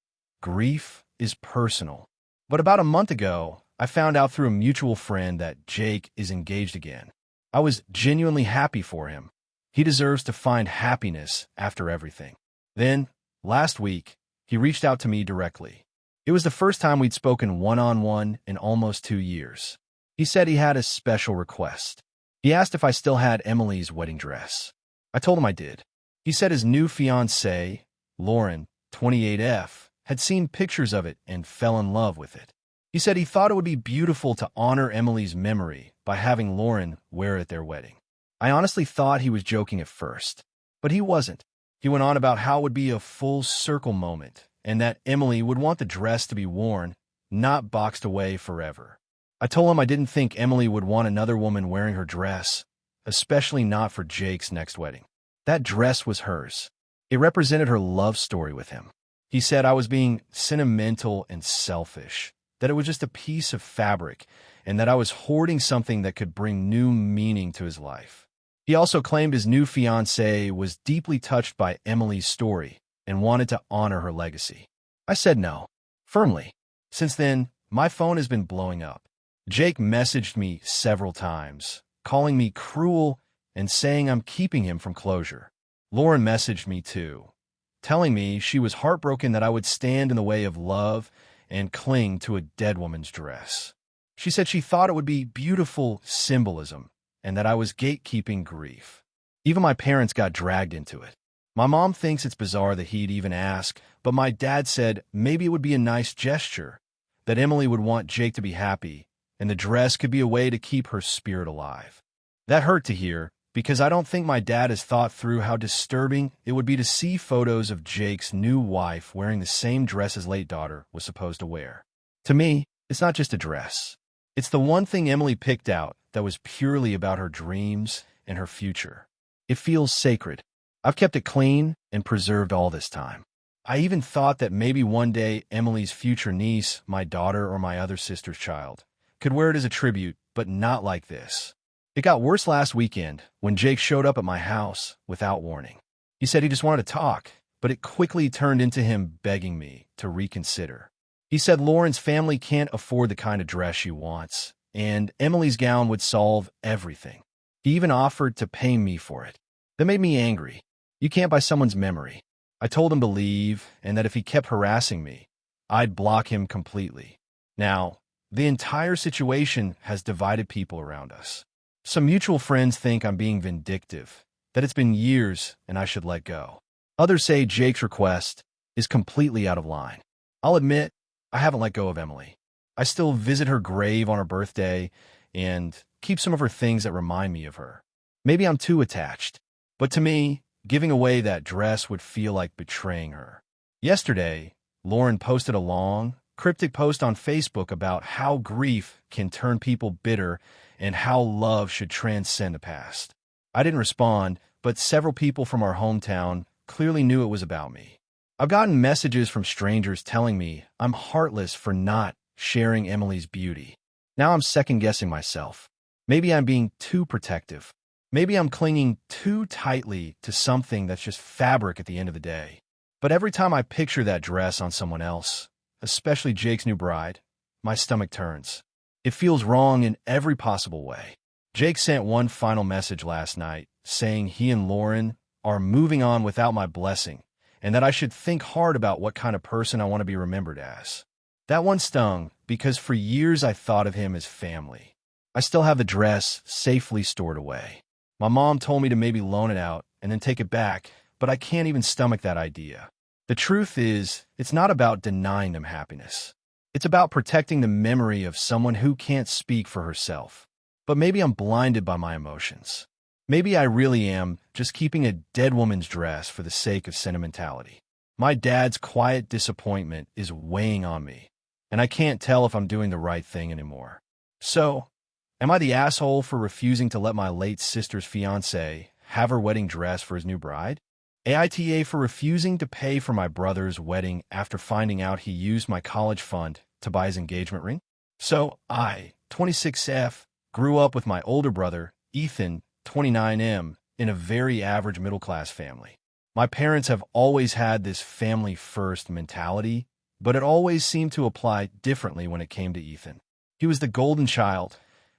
Grief is personal. But about a month ago, I found out through a mutual friend that Jake is engaged again. I was genuinely happy for him. He deserves to find happiness after everything. Then, last week, he reached out to me directly. It was the first time we'd spoken one-on-one in almost 2 years. He said he had a special request. He asked if I still had Emily's wedding dress. I told him I did. He said his new fiancée, Lauren, 28F, had seen pictures of it and fell in love with it. He said he thought it would be beautiful to honor Emily's memory by having Lauren wear it at their wedding. I honestly thought he was joking at first, but he wasn't. He went on about how it would be a full circle moment and that Emily would want the dress to be worn, not boxed away forever. I told him I didn't think Emily would want another woman wearing her dress, especially not for Jake's next wedding. That dress was hers. It represented her love story with him. He said I was being sentimental and selfish, that it was just a piece of fabric, and that I was hoarding something that could bring new meaning to his life. He also claimed his new fiancée was deeply touched by Emily's story and wanted to honor her legacy. I said no, firmly. Since then, my phone has been blowing up. Jake messaged me several times, calling me cruel and saying I'm keeping him from closure. Lauren messaged me too, telling me she was heartbroken that I would stand in the way of love and cling to a dead woman's dress. She said she thought it would be beautiful symbolism and that I was gatekeeping grief. Even my parents got dragged into it. My mom thinks it's bizarre that he'd even ask, but my dad said maybe it would be a nice gesture, that Emily would want Jake to be happy, and the dress could be a way to keep her spirit alive. That hurt to hear, because I don't think my dad has thought through how disturbing it would be to see photos of Jake's new wife wearing the same dress his late daughter was supposed to wear. To me, it's not just a dress. It's the one thing Emily picked out that was purely about her dreams and her future. It feels sacred. I've kept it clean and preserved all this time. I even thought that maybe one day Emily's future niece, my daughter or my other sister's child, could wear it as a tribute, but not like this. It got worse last weekend when Jake showed up at my house without warning. He said he just wanted to talk, but it quickly turned into him begging me to reconsider. He said Lauren's family can't afford the kind of dress she wants, and Emily's gown would solve everything. He even offered to pay me for it. That made me angry. You can't buy someone's memory. I told him to leave, and that if he kept harassing me, I'd block him completely. Now, the entire situation has divided people around us. Some mutual friends think I'm being vindictive, that it's been years and I should let go. Others say Jake's request is completely out of line. I'll admit, I haven't let go of Emily. I still visit her grave on her birthday and keep some of her things that remind me of her. Maybe I'm too attached, but to me, giving away that dress would feel like betraying her. Yesterday, Lauren posted a long, cryptic post on Facebook about how grief can turn people bitter and how love should transcend the past. I didn't respond, but several people from our hometown clearly knew it was about me. I've gotten messages from strangers telling me I'm heartless for not sharing Emily's beauty. Now I'm second-guessing myself. Maybe I'm being too protective. Maybe I'm clinging too tightly to something that's just fabric at the end of the day. But every time I picture that dress on someone else, especially Jake's new bride, my stomach turns. It feels wrong in every possible way. Jake sent one final message last night saying he and Lauren are moving on without my blessing and that I should think hard about what kind of person I want to be remembered as. That one stung because for years I thought of him as family. I still have the dress safely stored away. My mom told me to maybe loan it out and then take it back, but I can't even stomach that idea. The truth is, it's not about denying them happiness. It's about protecting the memory of someone who can't speak for herself. But maybe I'm blinded by my emotions. Maybe I really am just keeping a dead woman's dress for the sake of sentimentality. My dad's quiet disappointment is weighing on me, and I can't tell if I'm doing the right thing anymore. So, am I the asshole for refusing to let my late sister's fiancé have her wedding dress for his new bride? AITA for refusing to pay for my brother's wedding after finding out he used my college fund to buy his engagement ring? So I, 26F, grew up with my older brother, Ethan, 29M, in a very average middle-class family. My parents have always had this family-first mentality, but it always seemed to apply differently when it came to Ethan. He was the golden child,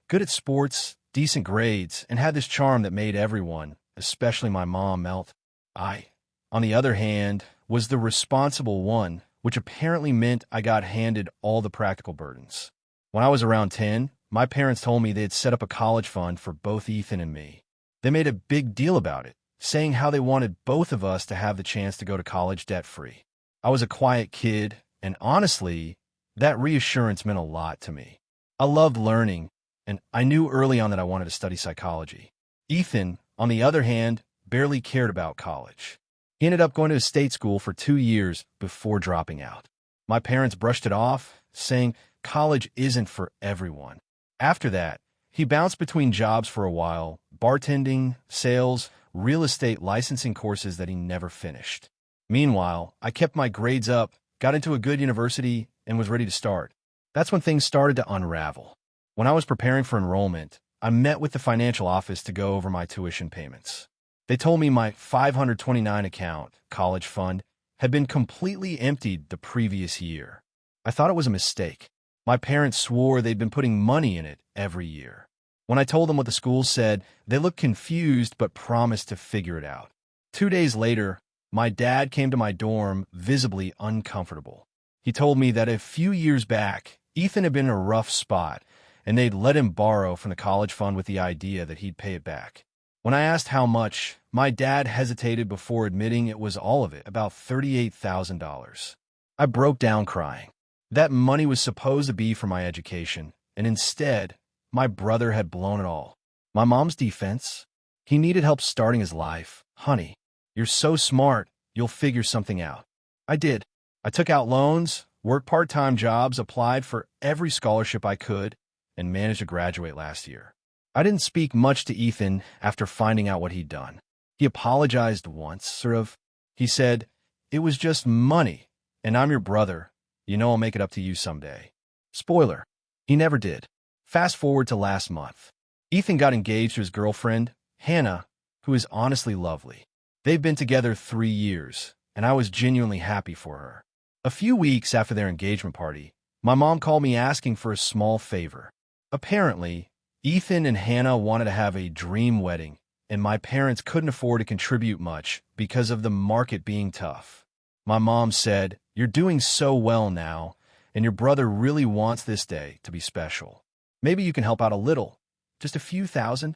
good at sports, decent grades, and had this charm that made everyone, especially my mom, melt. I, on the other hand, was the responsible one, which apparently meant I got handed all the practical burdens. When I was around 10, my parents told me they'd set up a college fund for both Ethan and me. They made a big deal about it, saying how they wanted both of us to have the chance to go to college debt-free. I was a quiet kid, and honestly, that reassurance meant a lot to me. I loved learning, and I knew early on that I wanted to study psychology. Ethan, on the other hand, barely cared about college. He ended up going to a state school for 2 years before dropping out. My parents brushed it off, saying college isn't for everyone. After that, he bounced between jobs for a while, bartending, sales, real estate licensing courses that he never finished. Meanwhile, I kept my grades up, got into a good university, and was ready to start. That's when things started to unravel. When I was preparing for enrollment, I met with the financial office to go over my tuition payments. They told me my 529 account, college fund, had been completely emptied the previous year. I thought it was a mistake. My parents swore they'd been putting money in it every year. When I told them what the school said, they looked confused but promised to figure it out. 2 days later, my dad came to my dorm visibly uncomfortable. He told me that a few years back, Ethan had been in a rough spot, and they'd let him borrow from the college fund with the idea that he'd pay it back. When I asked how much, my dad hesitated before admitting it was all of it, about $38,000. I broke down crying. That money was supposed to be for my education, and instead, my brother had blown it all. My mom's defense? He needed help starting his life. Honey, you're so smart, you'll figure something out. I did. I took out loans, worked part-time jobs, applied for every scholarship I could, and managed to graduate last year. I didn't speak much to Ethan after finding out what he'd done. He apologized once, sort of. He said, "It was just money, and I'm your brother. You know I'll make it up to you someday." Spoiler, he never did. Fast forward to last month. Ethan got engaged to his girlfriend, Hannah, who is honestly lovely. They've been together 3 years, and I was genuinely happy for her. A few weeks after their engagement party, my mom called me asking for a small favor. Apparently, Ethan and Hannah wanted to have a dream wedding, and my parents couldn't afford to contribute much because of the market being tough. My mom said, "You're doing so well now, and your brother really wants this day to be special. Maybe you can help out a little, just a few thousand."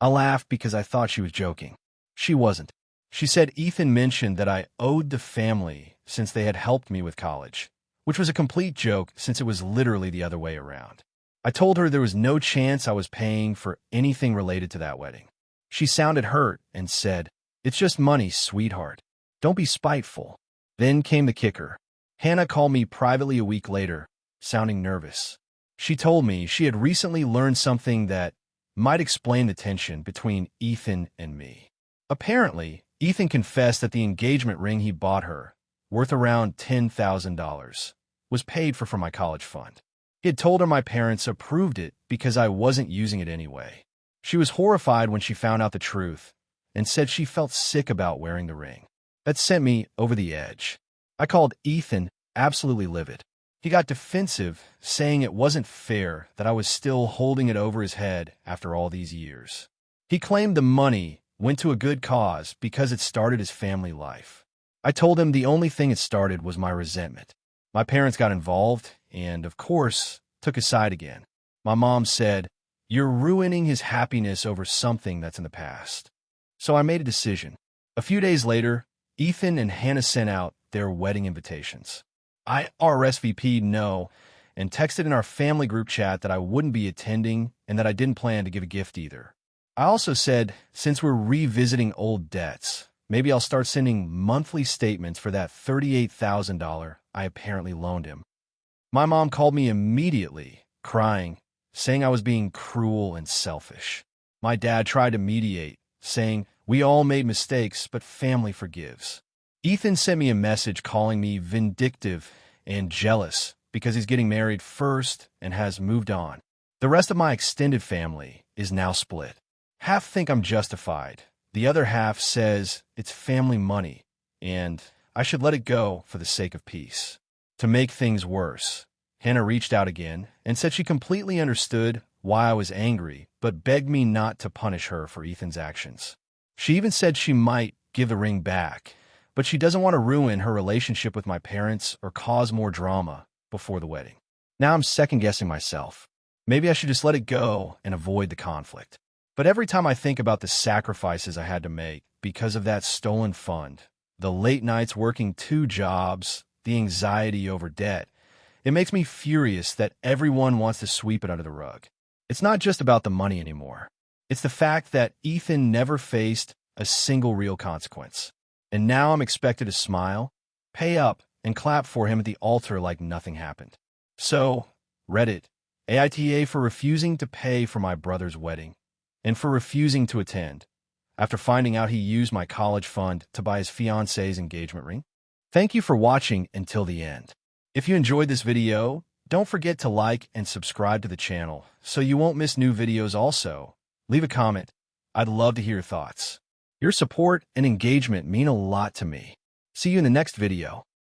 I laughed because I thought she was joking. She wasn't. She said Ethan mentioned that I owed the family since they had helped me with college, which was a complete joke since it was literally the other way around. I told her there was no chance I was paying for anything related to that wedding. She sounded hurt and said, "It's just money, sweetheart. Don't be spiteful." Then came the kicker. Hannah called me privately a week later, sounding nervous. She told me she had recently learned something that might explain the tension between Ethan and me. Apparently, Ethan confessed that the engagement ring he bought her, worth around $10,000, was paid for from my college fund. He had told her my parents approved it because I wasn't using it anyway. She was horrified when she found out the truth and said she felt sick about wearing the ring. That sent me over the edge. I called Ethan absolutely livid. He got defensive, saying it wasn't fair that I was still holding it over his head after all these years. He claimed the money went to a good cause because it started his family life. I told him the only thing it started was my resentment. My parents got involved and, of course, took his side again. My mom said, "You're ruining his happiness over something that's in the past." So I made a decision. A few days later, Ethan and Hannah sent out their wedding invitations. I RSVP'd no and texted in our family group chat that I wouldn't be attending and that I didn't plan to give a gift either. I also said, since we're revisiting old debts, maybe I'll start sending monthly statements for that $38,000 I apparently loaned him. My mom called me immediately, crying, saying I was being cruel and selfish. My dad tried to mediate, saying, "We all made mistakes, but family forgives." Ethan sent me a message calling me vindictive and jealous because he's getting married first and has moved on. The rest of my extended family is now split. Half think I'm justified. The other half says it's family money, and I should let it go for the sake of peace. To make things worse, Hannah reached out again and said she completely understood why I was angry, but begged me not to punish her for Ethan's actions. She even said she might give the ring back, but she doesn't want to ruin her relationship with my parents or cause more drama before the wedding. Now I'm second-guessing myself. Maybe I should just let it go and avoid the conflict. But every time I think about the sacrifices I had to make because of that stolen fund, the late nights working 2 jobs, the anxiety over debt, it makes me furious that everyone wants to sweep it under the rug. It's not just about the money anymore. It's the fact that Ethan never faced a single real consequence. And now I'm expected to smile, pay up, and clap for him at the altar like nothing happened. So, Reddit, AITA for refusing to pay for my brother's wedding, and for refusing to attend, after finding out he used my college fund to buy his fiancé's engagement ring. Thank you for watching until the end. If you enjoyed this video, don't forget to like and subscribe to the channel so you won't miss new videos also. Leave a comment. I'd love to hear your thoughts. Your support and engagement mean a lot to me. See you in the next video.